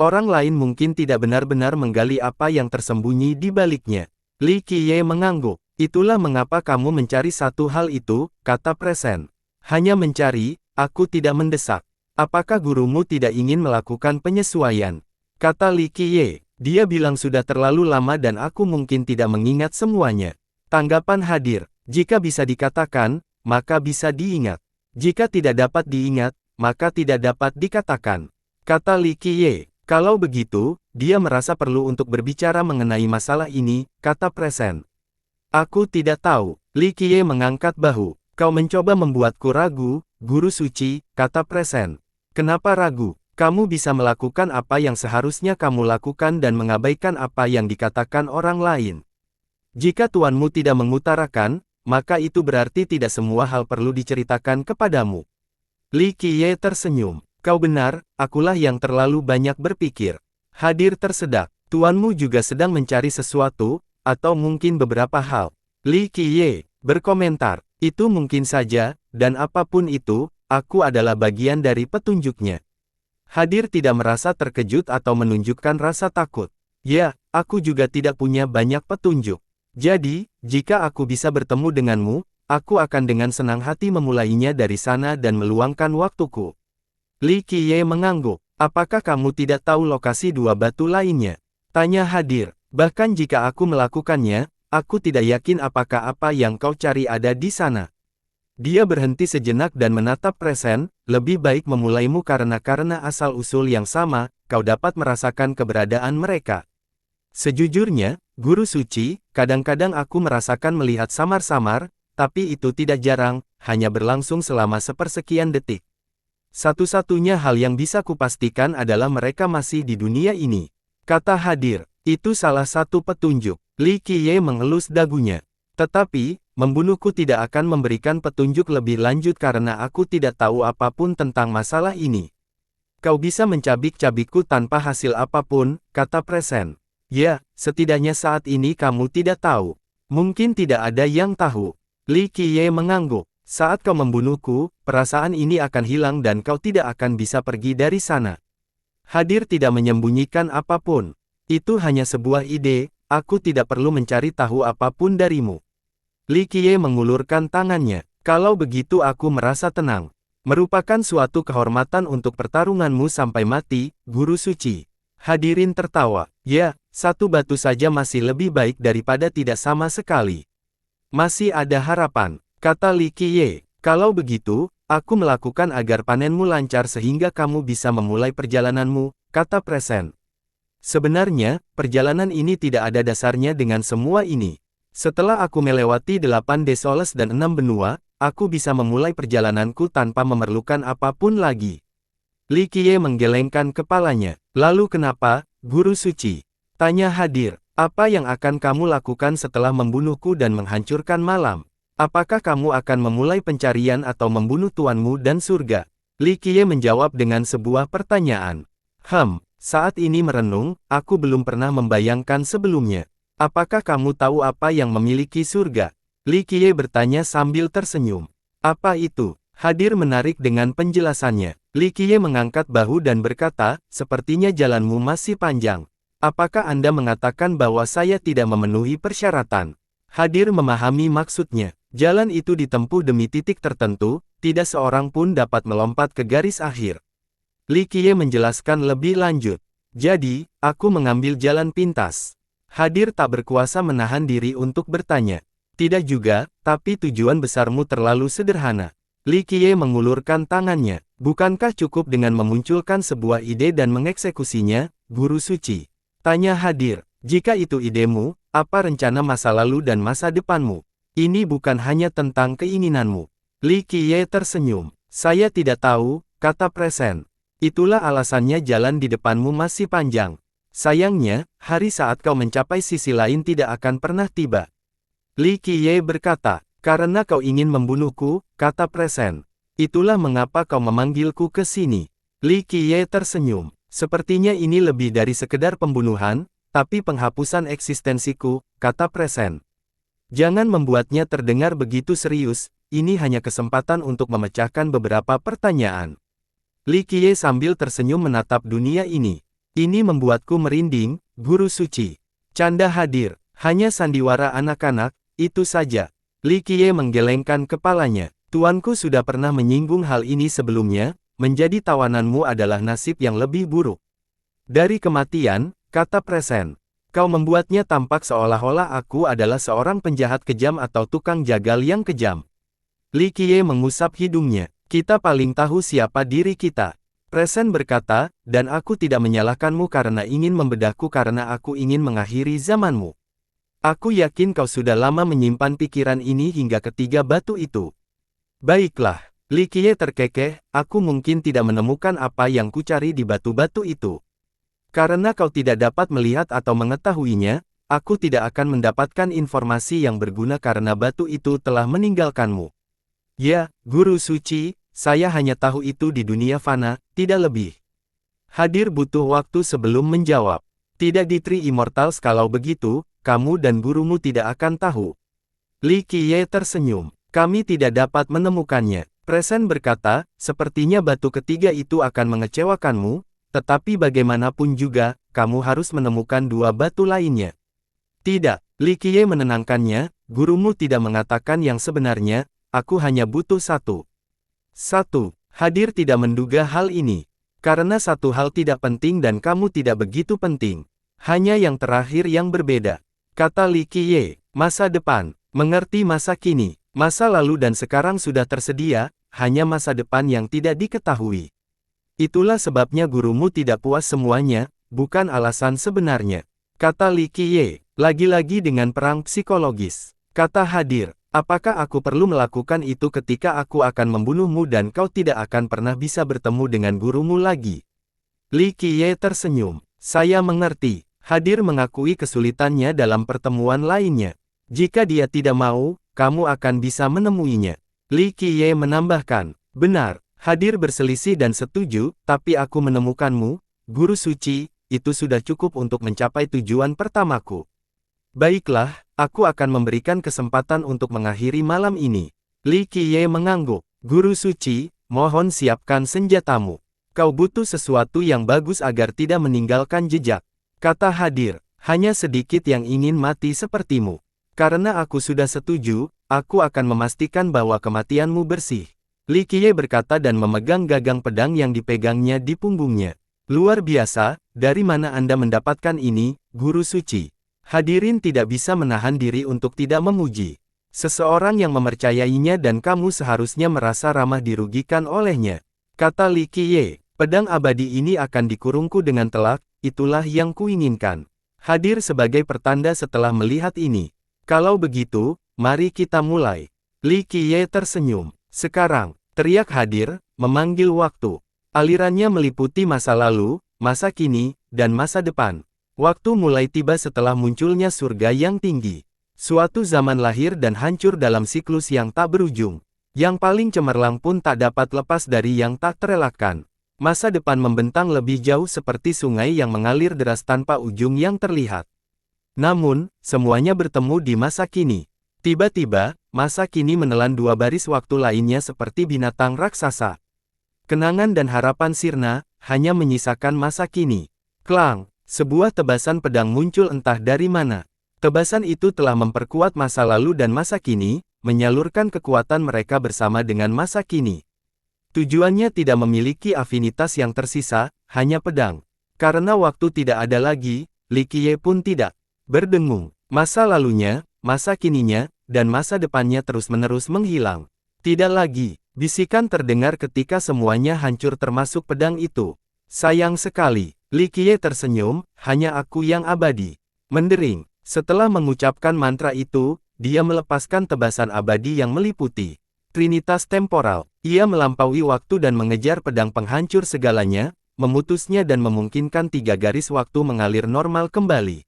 Orang lain mungkin tidak benar-benar menggali apa yang tersembunyi di baliknya. Li Qiye mengangguk. Itulah mengapa kamu mencari satu hal itu, kata Presen. Hanya mencari, aku tidak mendesak. Apakah gurumu tidak ingin melakukan penyesuaian? Kata Li Qiye. Dia bilang sudah terlalu lama dan aku mungkin tidak mengingat semuanya. Tanggapan Hadir. Jika bisa dikatakan, maka bisa diingat. Jika tidak dapat diingat, maka tidak dapat dikatakan. Kata Li Qiye. Kalau begitu, dia merasa perlu untuk berbicara mengenai masalah ini, kata Presen. Aku tidak tahu. Li Qiye mengangkat bahu. Kau mencoba membuatku ragu, Guru Suci, kata Presen. Kenapa ragu? Kamu bisa melakukan apa yang seharusnya kamu lakukan dan mengabaikan apa yang dikatakan orang lain. Jika tuanmu tidak mengutarakan, maka itu berarti tidak semua hal perlu diceritakan kepadamu. Li Qiye tersenyum. Kau benar, akulah yang terlalu banyak berpikir. Hadir tersedak. Tuanmu juga sedang mencari sesuatu, atau mungkin beberapa hal. Li Qiye berkomentar, itu mungkin saja, dan apapun itu, aku adalah bagian dari petunjuknya. Hadir tidak merasa terkejut atau menunjukkan rasa takut. Ya, aku juga tidak punya banyak petunjuk. Jadi, jika aku bisa bertemu denganmu, aku akan dengan senang hati memulainya dari sana dan meluangkan waktuku. Li Qiye mengangguk. Apakah kamu tidak tahu lokasi dua batu lainnya? Tanya Hadir. Bahkan jika aku melakukannya, aku tidak yakin apakah apa yang kau cari ada di sana. Dia berhenti sejenak dan menatap Presen, lebih baik memulaimu karena asal-usul yang sama, kau dapat merasakan keberadaan mereka. Sejujurnya, Guru Suci, kadang-kadang aku merasakan melihat samar-samar, tapi itu tidak jarang, hanya berlangsung selama sepersekian detik. Satu-satunya hal yang bisa kupastikan adalah mereka masih di dunia ini. Kata Hadir, itu salah satu petunjuk. Li Qiye mengelus dagunya. Tetapi, membunuhku tidak akan memberikan petunjuk lebih lanjut karena aku tidak tahu apapun tentang masalah ini. Kau bisa mencabik-cabikku tanpa hasil apapun, kata Presen. Ya, setidaknya saat ini kamu tidak tahu. Mungkin tidak ada yang tahu. Li Qiye mengangguk. Saat kau membunuhku, perasaan ini akan hilang dan kau tidak akan bisa pergi dari sana. Hadir tidak menyembunyikan apapun. Itu hanya sebuah ide, aku tidak perlu mencari tahu apapun darimu. Li Qiye mengulurkan tangannya. Kalau begitu aku merasa tenang. Merupakan suatu kehormatan untuk pertarunganmu sampai mati, Guru Suci. Hadirin tertawa. Ya, satu batu saja masih lebih baik daripada tidak sama sekali. Masih ada harapan, kata Li Qiye. Kalau begitu, aku melakukan agar panenmu lancar sehingga kamu bisa memulai perjalananmu, kata Presen. Sebenarnya, perjalanan ini tidak ada dasarnya dengan semua ini. Setelah aku melewati 8 desoles dan 6 benua, aku bisa memulai perjalananku tanpa memerlukan apapun lagi. Li Qiye menggelengkan kepalanya. Lalu kenapa, Guru Suci? Tanya Hadir. Apa yang akan kamu lakukan setelah membunuhku dan menghancurkan malam? Apakah kamu akan memulai pencarian atau membunuh tuanmu dan surga? Li Qiye menjawab dengan sebuah pertanyaan. Saat ini merenung, aku belum pernah membayangkan sebelumnya. Apakah kamu tahu apa yang memiliki surga? Li Qiye bertanya sambil tersenyum. Apa itu? Hadir menarik dengan penjelasannya. Li Qiye mengangkat bahu dan berkata, sepertinya jalanmu masih panjang. Apakah Anda mengatakan bahwa saya tidak memenuhi persyaratan? Hadir memahami maksudnya. Jalan itu ditempuh demi titik tertentu, tidak seorang pun dapat melompat ke garis akhir. Li Qiye menjelaskan lebih lanjut. Jadi, aku mengambil jalan pintas. Hadir tak berkuasa menahan diri untuk bertanya. Tidak juga, tapi tujuan besarmu terlalu sederhana. Li Qiye mengulurkan tangannya. Bukankah cukup dengan memunculkan sebuah ide dan mengeksekusinya, Guru Suci? Tanya Hadir. Jika itu idemu, apa rencana masa lalu dan masa depanmu? Ini bukan hanya tentang keinginanmu. Li Qiye tersenyum. Saya tidak tahu, kata Presen. Itulah alasannya jalan di depanmu masih panjang. Sayangnya, hari saat kau mencapai sisi lain tidak akan pernah tiba. Li Qiye berkata, karena kau ingin membunuhku, kata Presen. Itulah mengapa kau memanggilku ke sini. Li Qiye tersenyum. Sepertinya ini lebih dari sekedar pembunuhan, tapi penghapusan eksistensiku, kata Presen. Jangan membuatnya terdengar begitu serius, ini hanya kesempatan untuk memecahkan beberapa pertanyaan. Li Qiye sambil tersenyum menatap dunia ini. Ini membuatku merinding, Guru Suci. Canda Hadir. Hanya sandiwara anak-anak, itu saja. Li Qiye menggelengkan kepalanya. Tuanku sudah pernah menyinggung hal ini sebelumnya, menjadi tawananmu adalah nasib yang lebih buruk. Dari kematian, kata Presen. Kau membuatnya tampak seolah-olah aku adalah seorang penjahat kejam atau tukang jagal yang kejam. Li Qiye mengusap hidungnya. Kita paling tahu siapa diri kita. Presen berkata, dan aku tidak menyalahkanmu karena ingin membedahku karena aku ingin mengakhiri zamanmu. Aku yakin kau sudah lama menyimpan pikiran ini hingga ketiga batu itu. Baiklah, Li Qiye terkekeh, aku mungkin tidak menemukan apa yang kucari di batu-batu itu. Karena kau tidak dapat melihat atau mengetahuinya, aku tidak akan mendapatkan informasi yang berguna karena batu itu telah meninggalkanmu. Ya, Guru Suci, saya hanya tahu itu di dunia fana, tidak lebih. Hadir butuh waktu sebelum menjawab. Tidak di Tri Immortals kalau begitu, kamu dan gurumu tidak akan tahu. Li Qiye tersenyum. Kami tidak dapat menemukannya. Presen berkata, sepertinya batu ketiga itu akan mengecewakanmu, tetapi bagaimanapun juga, kamu harus menemukan dua batu lainnya. Tidak, Li Qiye menenangkannya, gurumu tidak mengatakan yang sebenarnya, aku hanya butuh satu. Hadir tidak menduga hal ini. Karena satu hal tidak penting dan kamu tidak begitu penting. Hanya yang terakhir yang berbeda. Kata Li Qiye, masa depan, mengerti masa kini, masa lalu dan sekarang sudah tersedia, hanya masa depan yang tidak diketahui. Itulah sebabnya gurumu tidak puas semuanya, bukan alasan sebenarnya. Kata Li Qiye, lagi-lagi dengan perang psikologis. Kata Hadir, apakah aku perlu melakukan itu ketika aku akan membunuhmu dan kau tidak akan pernah bisa bertemu dengan gurumu lagi? Li Qiye tersenyum. Saya mengerti. Hadir mengakui kesulitannya dalam pertemuan lainnya. Jika dia tidak mau, kamu akan bisa menemuinya. Li Qiye menambahkan, benar, Hadir berselisih dan setuju, tapi aku menemukanmu, guru suci, itu sudah cukup untuk mencapai tujuan pertamaku. Baiklah, aku akan memberikan kesempatan untuk mengakhiri malam ini. Li Qiye mengangguk. Guru suci, mohon siapkan senjatamu. Kau butuh sesuatu yang bagus agar tidak meninggalkan jejak. Kata Hadir, hanya sedikit yang ingin mati sepertimu. Karena aku sudah setuju, aku akan memastikan bahwa kematianmu bersih. Li Qiye berkata dan memegang gagang pedang yang dipegangnya di punggungnya. Luar biasa, dari mana Anda mendapatkan ini, guru suci? Hadirin tidak bisa menahan diri untuk tidak memuji. Seseorang yang mempercayainya dan kamu seharusnya merasa ramah dirugikan olehnya. Kata Li Qiye, pedang abadi ini akan dikurungku dengan telak, itulah yang kuinginkan. Hadir sebagai pertanda setelah melihat ini. Kalau begitu, mari kita mulai. Li Qiye tersenyum. Sekarang, teriak Hadir, memanggil waktu. Alirannya meliputi masa lalu, masa kini, dan masa depan. Waktu mulai tiba setelah munculnya surga yang tinggi. Suatu zaman lahir dan hancur dalam siklus yang tak berujung. Yang paling cemerlang pun tak dapat lepas dari yang tak terelakkan. Masa depan membentang lebih jauh seperti sungai yang mengalir deras tanpa ujung yang terlihat. Namun, semuanya bertemu di masa kini. Tiba-tiba, masa kini menelan dua baris waktu lainnya seperti binatang raksasa. Kenangan dan harapan sirna, hanya menyisakan masa kini. Klang! Sebuah tebasan pedang muncul entah dari mana. Tebasan itu telah memperkuat masa lalu dan masa kini, menyalurkan kekuatan mereka bersama dengan masa kini. Tujuannya tidak memiliki afinitas yang tersisa, hanya pedang. Karena waktu tidak ada lagi, Li Qiye pun tidak berdengung. Masa lalunya, masa kininya, dan masa depannya terus-menerus menghilang. Tidak lagi, bisikan terdengar ketika semuanya hancur termasuk pedang itu. Sayang sekali. Li Qiye tersenyum, hanya aku yang abadi. Mendering. Setelah mengucapkan mantra itu, dia melepaskan tebasan abadi yang meliputi trinitas temporal. Ia melampaui waktu dan mengejar pedang penghancur segalanya, memutusnya dan memungkinkan tiga garis waktu mengalir normal kembali.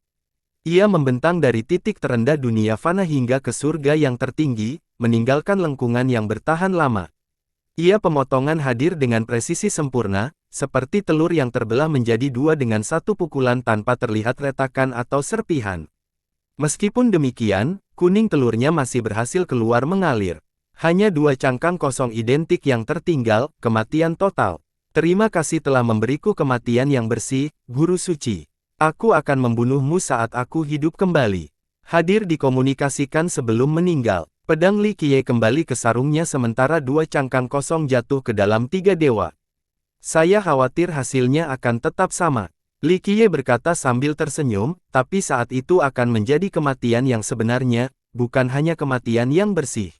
Ia membentang dari titik terendah dunia fana hingga ke surga yang tertinggi, meninggalkan lengkungan yang bertahan lama. Ia pemotongan Hadir dengan presisi sempurna, seperti telur yang terbelah menjadi dua dengan satu pukulan tanpa terlihat retakan atau serpihan. Meskipun demikian, kuning telurnya masih berhasil keluar mengalir. Hanya dua cangkang kosong identik yang tertinggal, kematian total. Terima kasih telah memberiku kematian yang bersih, guru suci. Aku akan membunuhmu saat aku hidup kembali. Hadir dikomunikasikan sebelum meninggal. Pedang Li Qiye kembali ke sarungnya sementara dua cangkang kosong jatuh ke dalam tiga dewa. Saya khawatir hasilnya akan tetap sama. Li Qiye berkata sambil tersenyum, tapi saat itu akan menjadi kematian yang sebenarnya, bukan hanya kematian yang bersih.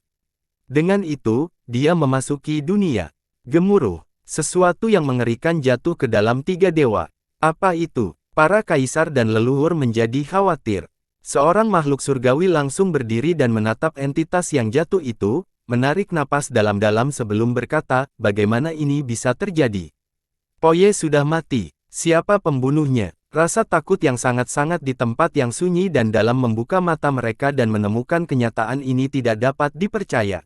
Dengan itu, dia memasuki dunia. Gemuruh. Sesuatu yang mengerikan jatuh ke dalam tiga dewa. Apa itu? Para kaisar dan leluhur menjadi khawatir. Seorang makhluk surgawi langsung berdiri dan menatap entitas yang jatuh itu, menarik napas dalam-dalam sebelum berkata, bagaimana ini bisa terjadi? Poye sudah mati. Siapa pembunuhnya? Rasa takut yang sangat-sangat di tempat yang sunyi dan dalam membuka mata mereka dan menemukan kenyataan ini tidak dapat dipercaya.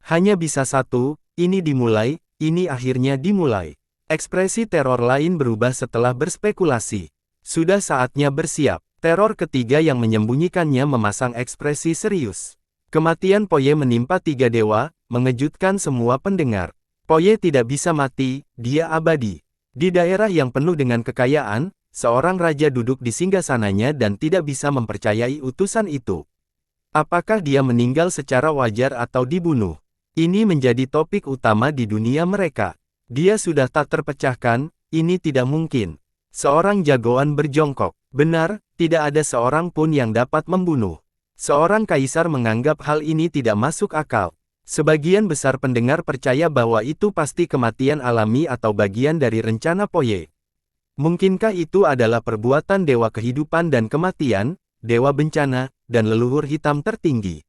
Hanya bisa satu, ini dimulai, ini akhirnya dimulai. Ekspresi teror lain berubah setelah berspekulasi. Sudah saatnya bersiap. Teror ketiga yang menyembunyikannya memasang ekspresi serius. Kematian Poye menimpa tiga dewa, mengejutkan semua pendengar. Poye tidak bisa mati, dia abadi. Di daerah yang penuh dengan kekayaan, seorang raja duduk di singgasananya dan tidak bisa mempercayai utusan itu. Apakah dia meninggal secara wajar atau dibunuh? Ini menjadi topik utama di dunia mereka. Dia sudah tak terpecahkan, ini tidak mungkin. Seorang jagoan berjongkok. Benar, tidak ada seorang pun yang dapat membunuh. Seorang kaisar menganggap hal ini tidak masuk akal. Sebagian besar pendengar percaya bahwa itu pasti kematian alami atau bagian dari rencana Poye. Mungkinkah itu adalah perbuatan dewa kehidupan dan kematian, dewa bencana, dan leluhur hitam tertinggi?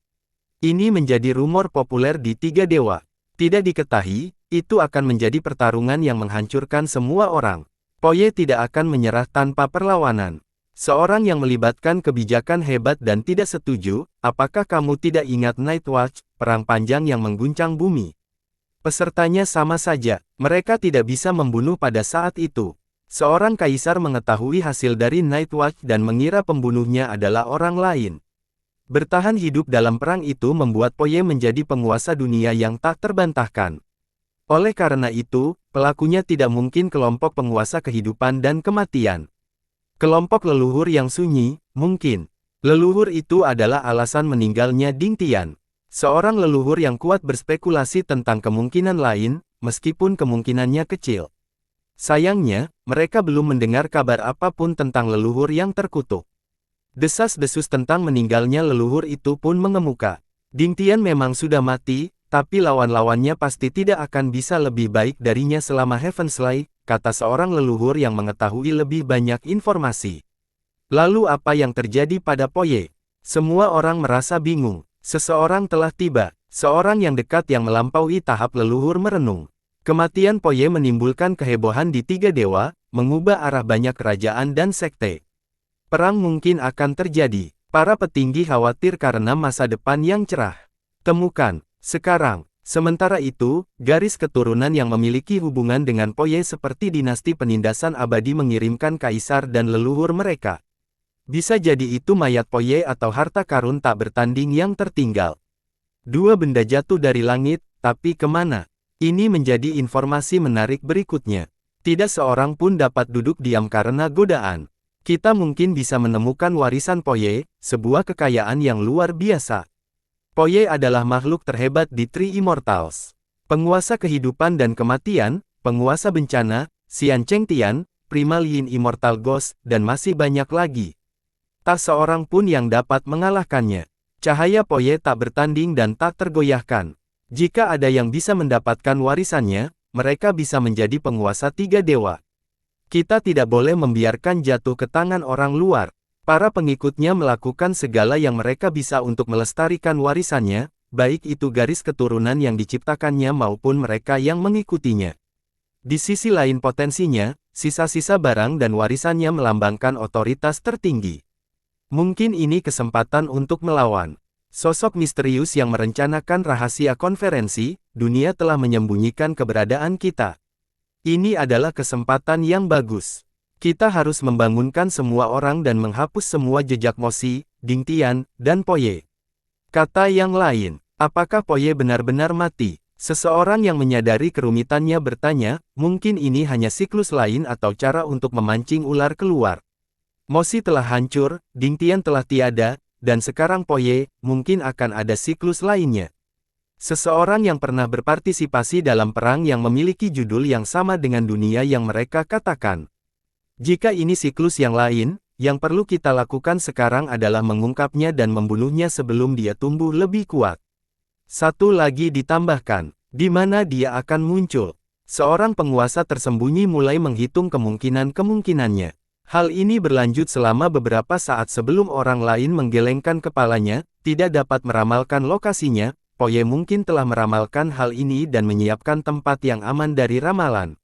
Ini menjadi rumor populer di tiga dewa. Tidak diketahui, itu akan menjadi pertarungan yang menghancurkan semua orang. Poye tidak akan menyerah tanpa perlawanan. Seorang yang melibatkan kebijakan hebat dan tidak setuju, apakah kamu tidak ingat Night Watch, perang panjang yang mengguncang bumi? Pesertanya sama saja, mereka tidak bisa membunuh pada saat itu. Seorang kaisar mengetahui hasil dari Night Watch dan mengira pembunuhnya adalah orang lain. Bertahan hidup dalam perang itu membuat Poye menjadi penguasa dunia yang tak terbantahkan. Oleh karena itu, pelakunya tidak mungkin kelompok penguasa kehidupan dan kematian. Kelompok leluhur yang sunyi, mungkin. Leluhur itu adalah alasan meninggalnya Ding Tian. Seorang leluhur yang kuat berspekulasi tentang kemungkinan lain, meskipun kemungkinannya kecil. Sayangnya, mereka belum mendengar kabar apapun tentang leluhur yang terkutuk. Desas-desus tentang meninggalnya leluhur itu pun mengemuka. Ding Tian memang sudah mati, tapi lawan-lawannya pasti tidak akan bisa lebih baik darinya selama Heavensley, kata seorang leluhur yang mengetahui lebih banyak informasi. Lalu apa yang terjadi pada Poye? Semua orang merasa bingung. Seseorang telah tiba. Seorang yang dekat yang melampaui tahap leluhur merenung. Kematian Poye menimbulkan kehebohan di tiga dewa, mengubah arah banyak kerajaan dan sekte. Perang mungkin akan terjadi. Para petinggi khawatir karena masa depan yang cerah. Temukan. Sekarang. Sementara itu, garis keturunan yang memiliki hubungan dengan Poye seperti dinasti penindasan abadi mengirimkan kaisar dan leluhur mereka. Bisa jadi itu mayat Poye atau harta karun tak bertanding yang tertinggal. Dua benda jatuh dari langit, tapi kemana? Ini menjadi informasi menarik berikutnya. Tidak seorang pun dapat duduk diam karena godaan. Kita mungkin bisa menemukan warisan Poye, sebuah kekayaan yang luar biasa. Poye adalah makhluk terhebat di Three Immortals. Penguasa kehidupan dan kematian, penguasa bencana, Xian Cheng Tian, Primal Yin Immortal Ghost, dan masih banyak lagi. Tak seorang pun yang dapat mengalahkannya. Cahaya Poye tak bertanding dan tak tergoyahkan. Jika ada yang bisa mendapatkan warisannya, mereka bisa menjadi penguasa tiga dewa. Kita tidak boleh membiarkan jatuh ke tangan orang luar. Para pengikutnya melakukan segala yang mereka bisa untuk melestarikan warisannya, baik itu garis keturunan yang diciptakannya maupun mereka yang mengikutinya. Di sisi lain potensinya, sisa-sisa barang dan warisannya melambangkan otoritas tertinggi. Mungkin ini kesempatan untuk melawan. Sosok misterius yang merencanakan rahasia konferensi, dunia telah menyembunyikan keberadaan kita. Ini adalah kesempatan yang bagus. Kita harus membangunkan semua orang dan menghapus semua jejak Mosi, Ding Tian, dan Poye. Kata yang lain, apakah Poye benar-benar mati? Seseorang yang menyadari kerumitannya bertanya, mungkin ini hanya siklus lain atau cara untuk memancing ular keluar. Mosi telah hancur, Ding Tian telah tiada, dan sekarang Poye, mungkin akan ada siklus lainnya. Seseorang yang pernah berpartisipasi dalam perang yang memiliki judul yang sama dengan dunia yang mereka katakan. Jika ini siklus yang lain, yang perlu kita lakukan sekarang adalah mengungkapnya dan membunuhnya sebelum dia tumbuh lebih kuat. Satu lagi ditambahkan, di mana dia akan muncul. Seorang penguasa tersembunyi mulai menghitung kemungkinan-kemungkinannya. Hal ini berlanjut selama beberapa saat sebelum orang lain menggelengkan kepalanya, tidak dapat meramalkan lokasinya. Poye mungkin telah meramalkan hal ini dan menyiapkan tempat yang aman dari ramalan.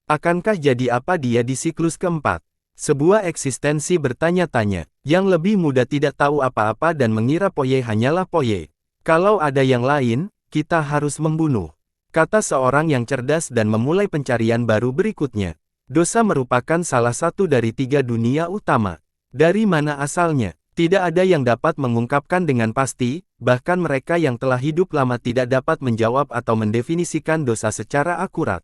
Akankah jadi apa dia di siklus keempat? Sebuah eksistensi bertanya-tanya. Yang lebih muda tidak tahu apa-apa dan mengira Poye hanyalah Poye. Kalau ada yang lain, kita harus membunuh. Kata seorang yang cerdas dan memulai pencarian baru berikutnya. Dosa merupakan salah satu dari tiga dunia utama. Dari mana asalnya? Tidak ada yang dapat mengungkapkan dengan pasti, bahkan mereka yang telah hidup lama tidak dapat menjawab atau mendefinisikan dosa secara akurat.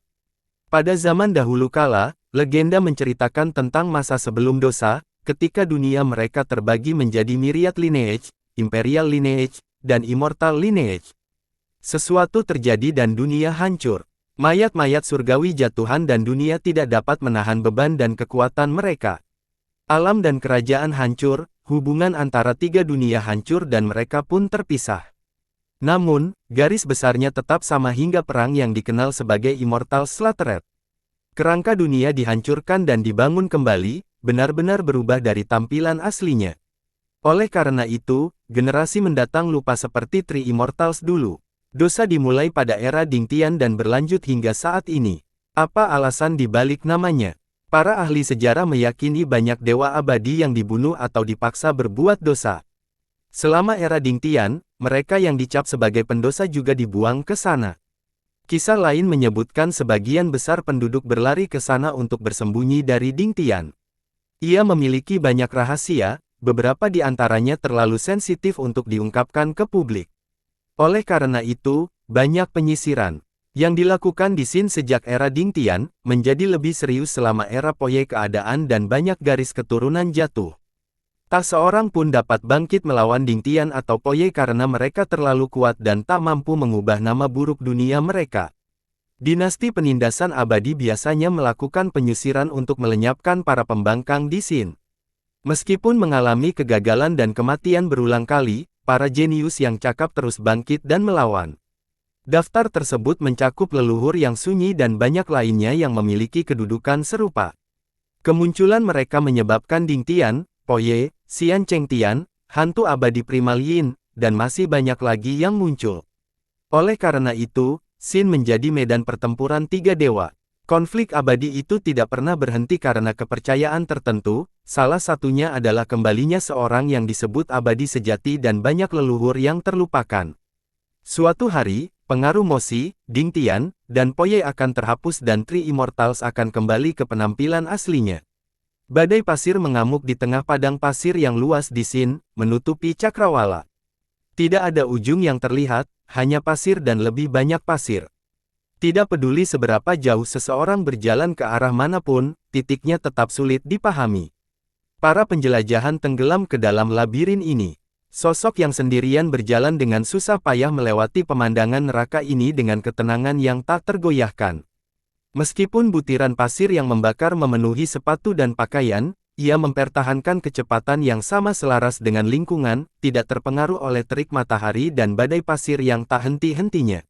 Pada zaman dahulu kala, Legenda menceritakan tentang masa sebelum dosa, ketika dunia mereka terbagi menjadi myriad lineage, imperial lineage, dan immortal lineage. Sesuatu terjadi dan dunia hancur. Mayat-mayat surgawi jatuhan dan dunia tidak dapat menahan beban dan kekuatan mereka. Alam dan kerajaan hancur, hubungan antara tiga dunia hancur dan mereka pun terpisah. Namun, garis besarnya tetap sama hingga perang yang dikenal sebagai Immortal Slaughtered. Kerangka dunia dihancurkan dan dibangun kembali, benar-benar berubah dari tampilan aslinya. Oleh karena itu, generasi mendatang lupa seperti Three Immortals dulu. Dosa dimulai pada era Ding Tian dan berlanjut hingga saat ini. Apa alasan dibalik namanya? Para ahli sejarah meyakini banyak dewa abadi yang dibunuh atau dipaksa berbuat dosa. Selama era Ding Tian, mereka yang dicap sebagai pendosa juga dibuang ke sana. Kisah lain menyebutkan sebagian besar penduduk berlari ke sana untuk bersembunyi dari Ding Tian. Ia memiliki banyak rahasia, beberapa di antaranya terlalu sensitif untuk diungkapkan ke publik. Oleh karena itu, banyak penyisiran yang dilakukan di Xin sejak era Ding Tian, menjadi lebih serius selama era Poye keadaan dan banyak garis keturunan jatuh. Tak seorang pun dapat bangkit melawan Ding Tian atau Poye karena mereka terlalu kuat dan tak mampu mengubah nama buruk dunia mereka. Dinasti penindasan abadi biasanya melakukan penyisiran untuk melenyapkan para pembangkang di Xin. Meskipun mengalami kegagalan dan kematian berulang kali, para jenius yang cakap terus bangkit dan melawan. Daftar tersebut mencakup leluhur yang sunyi dan banyak lainnya yang memiliki kedudukan serupa. Kemunculan mereka menyebabkan Ding Tian, Poye, Xian Cheng Tian, hantu abadi Primal Yin, dan masih banyak lagi yang muncul. Oleh karena itu, Xin menjadi medan pertempuran tiga dewa. Konflik abadi itu tidak pernah berhenti karena kepercayaan tertentu, salah satunya adalah kembalinya seorang yang disebut abadi sejati dan banyak leluhur yang terlupakan. Suatu hari, pengaruh Moxi, Ding Tian, dan Poye akan terhapus dan Three Immortals akan kembali ke penampilan aslinya. Badai pasir mengamuk di tengah padang pasir yang luas di Xin, menutupi cakrawala. Tidak ada ujung yang terlihat, hanya pasir dan lebih banyak pasir. Tidak peduli seberapa jauh seseorang berjalan ke arah manapun, titiknya tetap sulit dipahami. Para penjelajahan tenggelam ke dalam labirin ini. Sosok yang sendirian berjalan dengan susah payah melewati pemandangan neraka ini dengan ketenangan yang tak tergoyahkan. Meskipun butiran pasir yang membakar memenuhi sepatu dan pakaian, ia mempertahankan kecepatan yang sama selaras dengan lingkungan, tidak terpengaruh oleh terik matahari dan badai pasir yang tak henti-hentinya.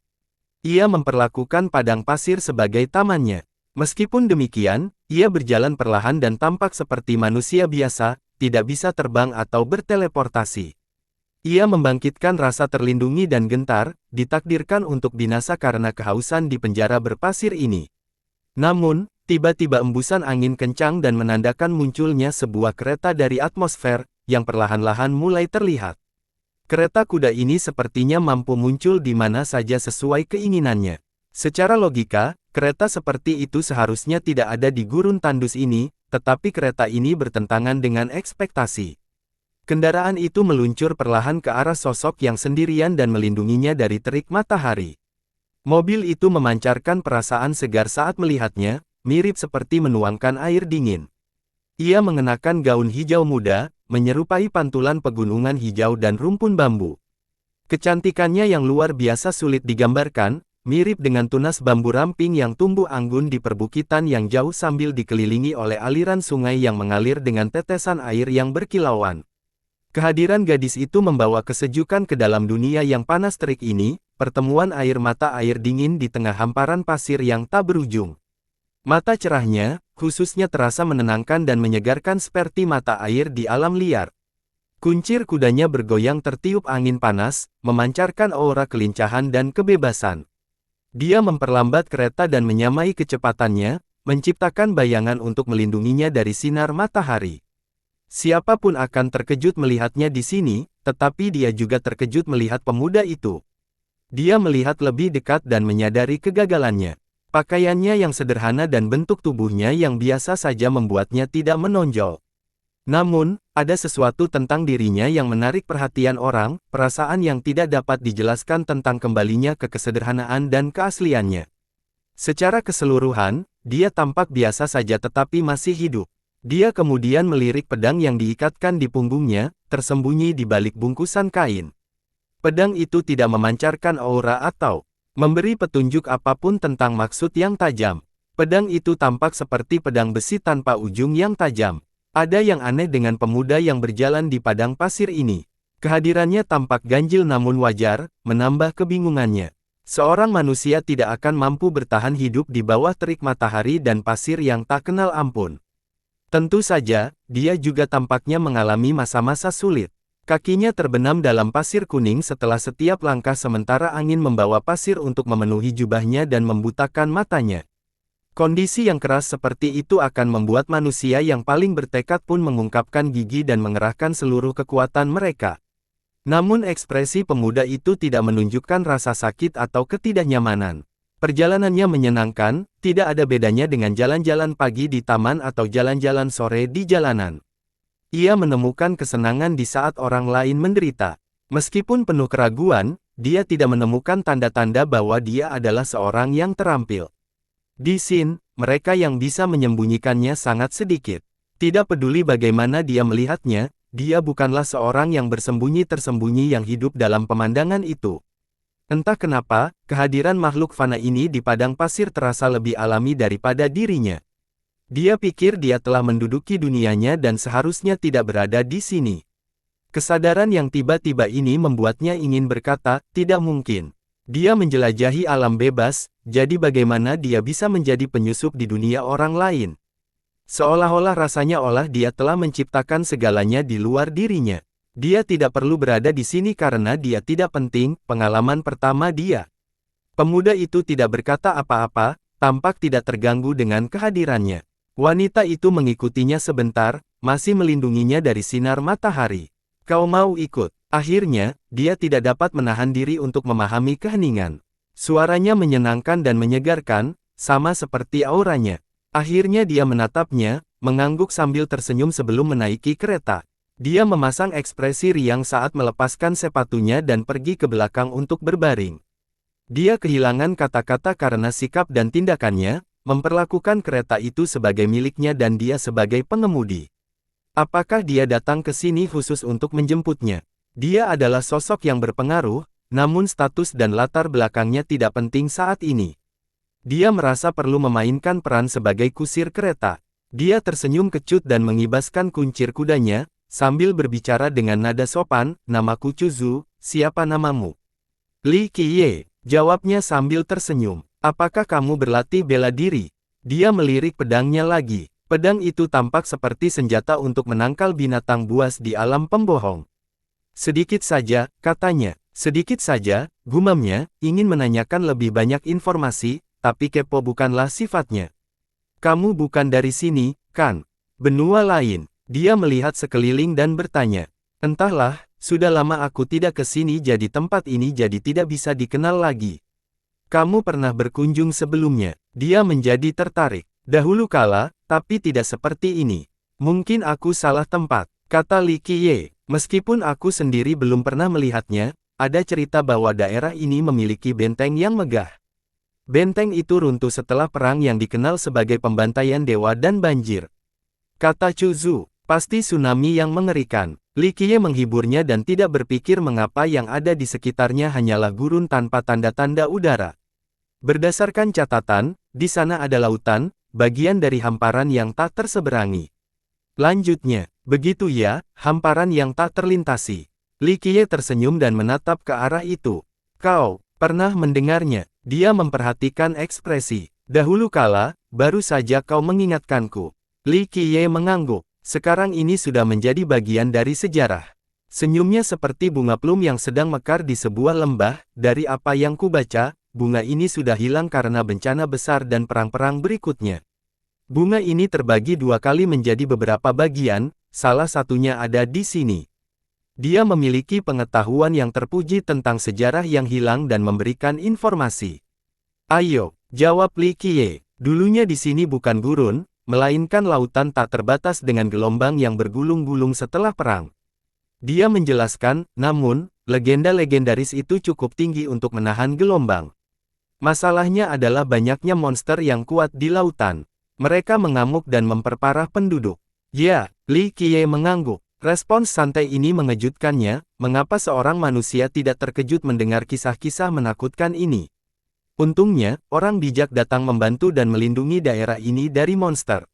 Ia memperlakukan padang pasir sebagai tamannya. Meskipun demikian, ia berjalan perlahan dan tampak seperti manusia biasa, tidak bisa terbang atau berteleportasi. Ia membangkitkan rasa terlindungi dan gentar, ditakdirkan untuk binasa karena kehausan di penjara berpasir ini. Namun, tiba-tiba embusan angin kencang dan menandakan munculnya sebuah kereta dari atmosfer, yang perlahan-lahan mulai terlihat. Kereta kuda ini sepertinya mampu muncul di mana saja sesuai keinginannya. Secara logika, kereta seperti itu seharusnya tidak ada di gurun tandus ini, tetapi kereta ini bertentangan dengan ekspektasi. Kendaraan itu meluncur perlahan ke arah sosok yang sendirian dan melindunginya dari terik matahari. Mobil itu memancarkan perasaan segar saat melihatnya, mirip seperti menuangkan air dingin. Ia mengenakan gaun hijau muda, menyerupai pantulan pegunungan hijau dan rumpun bambu. Kecantikannya yang luar biasa sulit digambarkan, mirip dengan tunas bambu ramping yang tumbuh anggun di perbukitan yang jauh sambil dikelilingi oleh aliran sungai yang mengalir dengan tetesan air yang berkilauan. Kehadiran gadis itu membawa kesejukan ke dalam dunia yang panas terik ini, pertemuan air mata air dingin di tengah hamparan pasir yang tak berujung. Mata cerahnya, khususnya terasa menenangkan dan menyegarkan seperti mata air di alam liar. Kuncir kudanya bergoyang tertiup angin panas, memancarkan aura kelincahan dan kebebasan. Dia memperlambat kereta dan menyamai kecepatannya, menciptakan bayangan untuk melindunginya dari sinar matahari. Siapapun akan terkejut melihatnya di sini, tetapi dia juga terkejut melihat pemuda itu. Dia melihat lebih dekat dan menyadari kegagalannya. Pakaiannya yang sederhana dan bentuk tubuhnya yang biasa saja membuatnya tidak menonjol. Namun, ada sesuatu tentang dirinya yang menarik perhatian orang, perasaan yang tidak dapat dijelaskan tentang kembalinya ke kesederhanaan dan keasliannya. Secara keseluruhan, dia tampak biasa saja tetapi masih hidup. Dia kemudian melirik pedang yang diikatkan di punggungnya, tersembunyi di balik bungkusan kain. Pedang itu tidak memancarkan aura atau memberi petunjuk apapun tentang maksud yang tajam. Pedang itu tampak seperti pedang besi tanpa ujung yang tajam. Ada yang aneh dengan pemuda yang berjalan di padang pasir ini. Kehadirannya tampak ganjil namun wajar, menambah kebingungannya. Seorang manusia tidak akan mampu bertahan hidup di bawah terik matahari dan pasir yang tak kenal ampun. Tentu saja, dia juga tampaknya mengalami masa-masa sulit. Kakinya terbenam dalam pasir kuning setelah setiap langkah sementara angin membawa pasir untuk memenuhi jubahnya dan membutakan matanya. Kondisi yang keras seperti itu akan membuat manusia yang paling bertekad pun mengungkapkan gigi dan mengerahkan seluruh kekuatan mereka. Namun ekspresi pemuda itu tidak menunjukkan rasa sakit atau ketidaknyamanan. Perjalanannya menyenangkan, tidak ada bedanya dengan jalan-jalan pagi di taman atau jalan-jalan sore di jalanan. Ia menemukan kesenangan di saat orang lain menderita. Meskipun penuh keraguan, dia tidak menemukan tanda-tanda bahwa dia adalah seorang yang terampil. Di sini, mereka yang bisa menyembunyikannya sangat sedikit. Tidak peduli bagaimana dia melihatnya, dia bukanlah seorang yang bersembunyi-tersembunyi yang hidup dalam pemandangan itu. Entah kenapa, kehadiran makhluk fana ini di padang pasir terasa lebih alami daripada dirinya. Dia pikir dia telah menduduki dunianya dan seharusnya tidak berada di sini. Kesadaran yang tiba-tiba ini membuatnya ingin berkata, tidak mungkin. Dia menjelajahi alam bebas, jadi bagaimana dia bisa menjadi penyusup di dunia orang lain? Seolah-olah rasanya dia telah menciptakan segalanya di luar dirinya. Dia tidak perlu berada di sini karena dia tidak penting, pengalaman pertama dia. Pemuda itu tidak berkata apa-apa, tampak tidak terganggu dengan kehadirannya. Wanita itu mengikutinya sebentar, masih melindunginya dari sinar matahari. Kau mau ikut? Akhirnya, dia tidak dapat menahan diri untuk memahami keheningan. Suaranya menyenangkan dan menyegarkan, sama seperti auranya. Akhirnya dia menatapnya, mengangguk sambil tersenyum sebelum menaiki kereta. Dia memasang ekspresi riang saat melepaskan sepatunya dan pergi ke belakang untuk berbaring. Dia kehilangan kata-kata karena sikap dan tindakannya, memperlakukan kereta itu sebagai miliknya dan dia sebagai pengemudi. Apakah dia datang ke sini khusus untuk menjemputnya? Dia adalah sosok yang berpengaruh, namun status dan latar belakangnya tidak penting saat ini. Dia merasa perlu memainkan peran sebagai kusir kereta. Dia tersenyum kecut dan mengibaskan kuncir kudanya, sambil berbicara dengan nada sopan, "Namaku Chuzu, siapa namamu?" "Li Qiye," jawabnya sambil tersenyum. "Apakah kamu berlatih bela diri?" Dia melirik pedangnya lagi. Pedang itu tampak seperti senjata untuk menangkal binatang buas di alam pembohong. "Sedikit saja," katanya. "Sedikit saja," gumamnya, ingin menanyakan lebih banyak informasi, tapi kepo bukanlah sifatnya. "Kamu bukan dari sini, kan? Benua lain?" Dia melihat sekeliling dan bertanya. "Entahlah, sudah lama aku tidak ke sini jadi tempat ini jadi tidak bisa dikenal lagi." "Kamu pernah berkunjung sebelumnya?" Dia menjadi tertarik. "Dahulu kala, tapi tidak seperti ini." "Mungkin aku salah tempat," kata Li Qiye. "Meskipun aku sendiri belum pernah melihatnya, ada cerita bahwa daerah ini memiliki benteng yang megah. Benteng itu runtuh setelah perang yang dikenal sebagai pembantaian dewa dan banjir," kata Chuzu. "Pasti tsunami yang mengerikan." Li Qiye menghiburnya dan tidak berpikir mengapa yang ada di sekitarnya hanyalah gurun tanpa tanda-tanda udara. Berdasarkan catatan, di sana ada lautan, bagian dari hamparan yang tak terseberangi. Lanjutnya, begitu ya, hamparan yang tak terlintasi. Li Qiye tersenyum dan menatap ke arah itu. "Kau pernah mendengarnya?" Dia memperhatikan ekspresi. "Dahulu kala, baru saja kau mengingatkanku." Li Qiye mengangguk. Sekarang ini sudah menjadi bagian dari sejarah. Senyumnya seperti bunga plum yang sedang mekar di sebuah lembah. "Dari apa yang kubaca, bunga ini sudah hilang karena bencana besar dan perang-perang berikutnya. Bunga ini terbagi dua kali menjadi beberapa bagian, salah satunya ada di sini." Dia memiliki pengetahuan yang terpuji tentang sejarah yang hilang dan memberikan informasi. "Ayo," jawab Li Qiye. "Dulunya di sini bukan gurun, melainkan lautan tak terbatas dengan gelombang yang bergulung-gulung setelah perang." Dia menjelaskan, "Namun, legenda legendaris itu cukup tinggi untuk menahan gelombang. Masalahnya adalah banyaknya monster yang kuat di lautan. Mereka mengamuk dan memperparah penduduk. Ya, Li Qiye mengangguk. Respons santai ini mengejutkannya, mengapa seorang manusia tidak terkejut mendengar kisah-kisah menakutkan ini. Untungnya, orang bijak datang membantu dan melindungi daerah ini dari monster.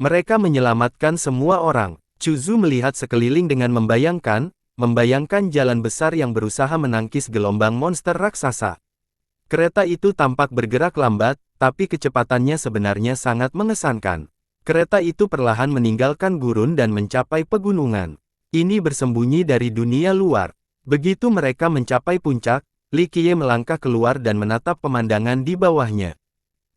Mereka menyelamatkan semua orang. Chuzu melihat sekeliling dengan membayangkan jalan besar yang berusaha menangkis gelombang monster raksasa. Kereta itu tampak bergerak lambat, tapi kecepatannya sebenarnya sangat mengesankan. Kereta itu perlahan meninggalkan gurun dan mencapai pegunungan. Ini bersembunyi dari dunia luar. Begitu mereka mencapai puncak, Li Qiye melangkah keluar dan menatap pemandangan di bawahnya.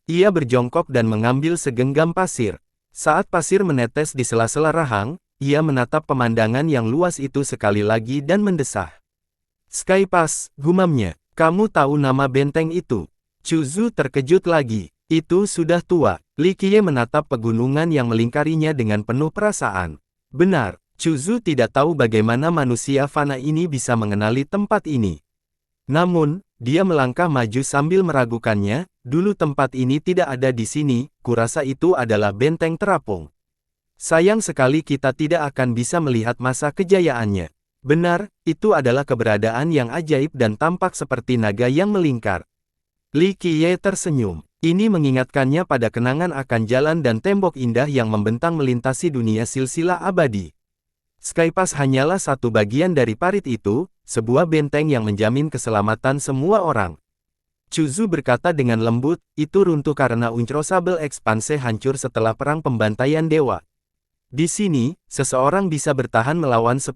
Ia berjongkok dan mengambil segenggam pasir. Saat pasir menetes di sela-sela rahang, ia menatap pemandangan yang luas itu sekali lagi dan mendesah. Sky Pass, gumamnya. Kamu tahu nama benteng itu? Chuzu terkejut lagi. Itu sudah tua. Li Qiye menatap pegunungan yang melingkarinya dengan penuh perasaan. Benar, Chuzu tidak tahu bagaimana manusia fana ini bisa mengenali tempat ini. Namun, dia melangkah maju sambil meragukannya, dulu tempat ini tidak ada di sini, kurasa itu adalah benteng terapung. Sayang sekali kita tidak akan bisa melihat masa kejayaannya. Benar, itu adalah keberadaan yang ajaib dan tampak seperti naga yang melingkar. Li Qiye tersenyum. Ini mengingatkannya pada kenangan akan jalan dan tembok indah yang membentang melintasi dunia silsilah abadi. Sky Pass hanyalah satu bagian dari parit itu, sebuah benteng yang menjamin keselamatan semua orang. Chuzu berkata dengan lembut, itu runtuh karena Uncrosable Expanse hancur setelah perang pembantaian dewa. Di sini, seseorang bisa bertahan melawan 10.000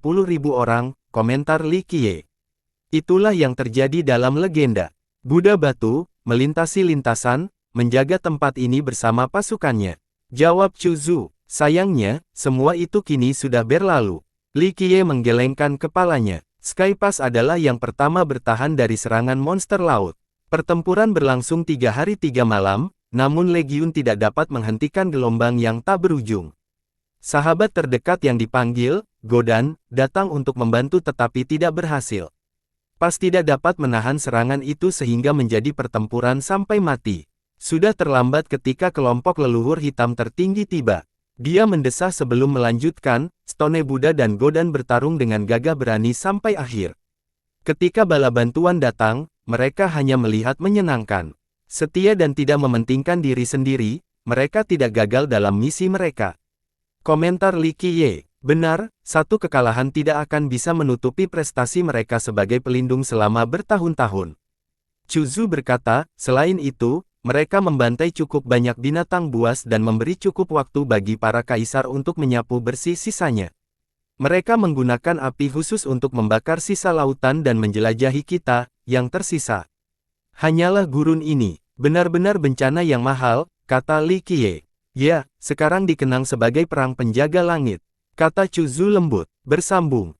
orang, komentar Li Qiye. Itulah yang terjadi dalam legenda. Buddha Batu, melintasi lintasan, menjaga tempat ini bersama pasukannya. Jawab Chuzu. Sayangnya, semua itu kini sudah berlalu. Li Qiye menggelengkan kepalanya. Sky Pass adalah yang pertama bertahan dari serangan monster laut. Pertempuran berlangsung 3 hari 3 malam, namun Legiun tidak dapat menghentikan gelombang yang tak berujung. Sahabat terdekat yang dipanggil, Godan, datang untuk membantu tetapi tidak berhasil. Pas tidak dapat menahan serangan itu sehingga menjadi pertempuran sampai mati. Sudah terlambat ketika kelompok leluhur hitam tertinggi tiba. Dia mendesah sebelum melanjutkan, Stone Buddha dan Godan bertarung dengan gagah berani sampai akhir. Ketika bala bantuan datang, mereka hanya melihat menyenangkan. Setia dan tidak mementingkan diri sendiri, mereka tidak gagal dalam misi mereka. Komentar Li Qiye. Benar, satu kekalahan tidak akan bisa menutupi prestasi mereka sebagai pelindung selama bertahun-tahun. Chuzu berkata, selain itu, mereka membantai cukup banyak binatang buas dan memberi cukup waktu bagi para kaisar untuk menyapu bersih sisanya. Mereka menggunakan api khusus untuk membakar sisa lautan dan menjelajahi kita, yang tersisa. Hanyalah gurun ini, benar-benar bencana yang mahal, kata Li Qiye. Ya, sekarang dikenang sebagai perang penjaga langit, kata Chuzu lembut. Bersambung.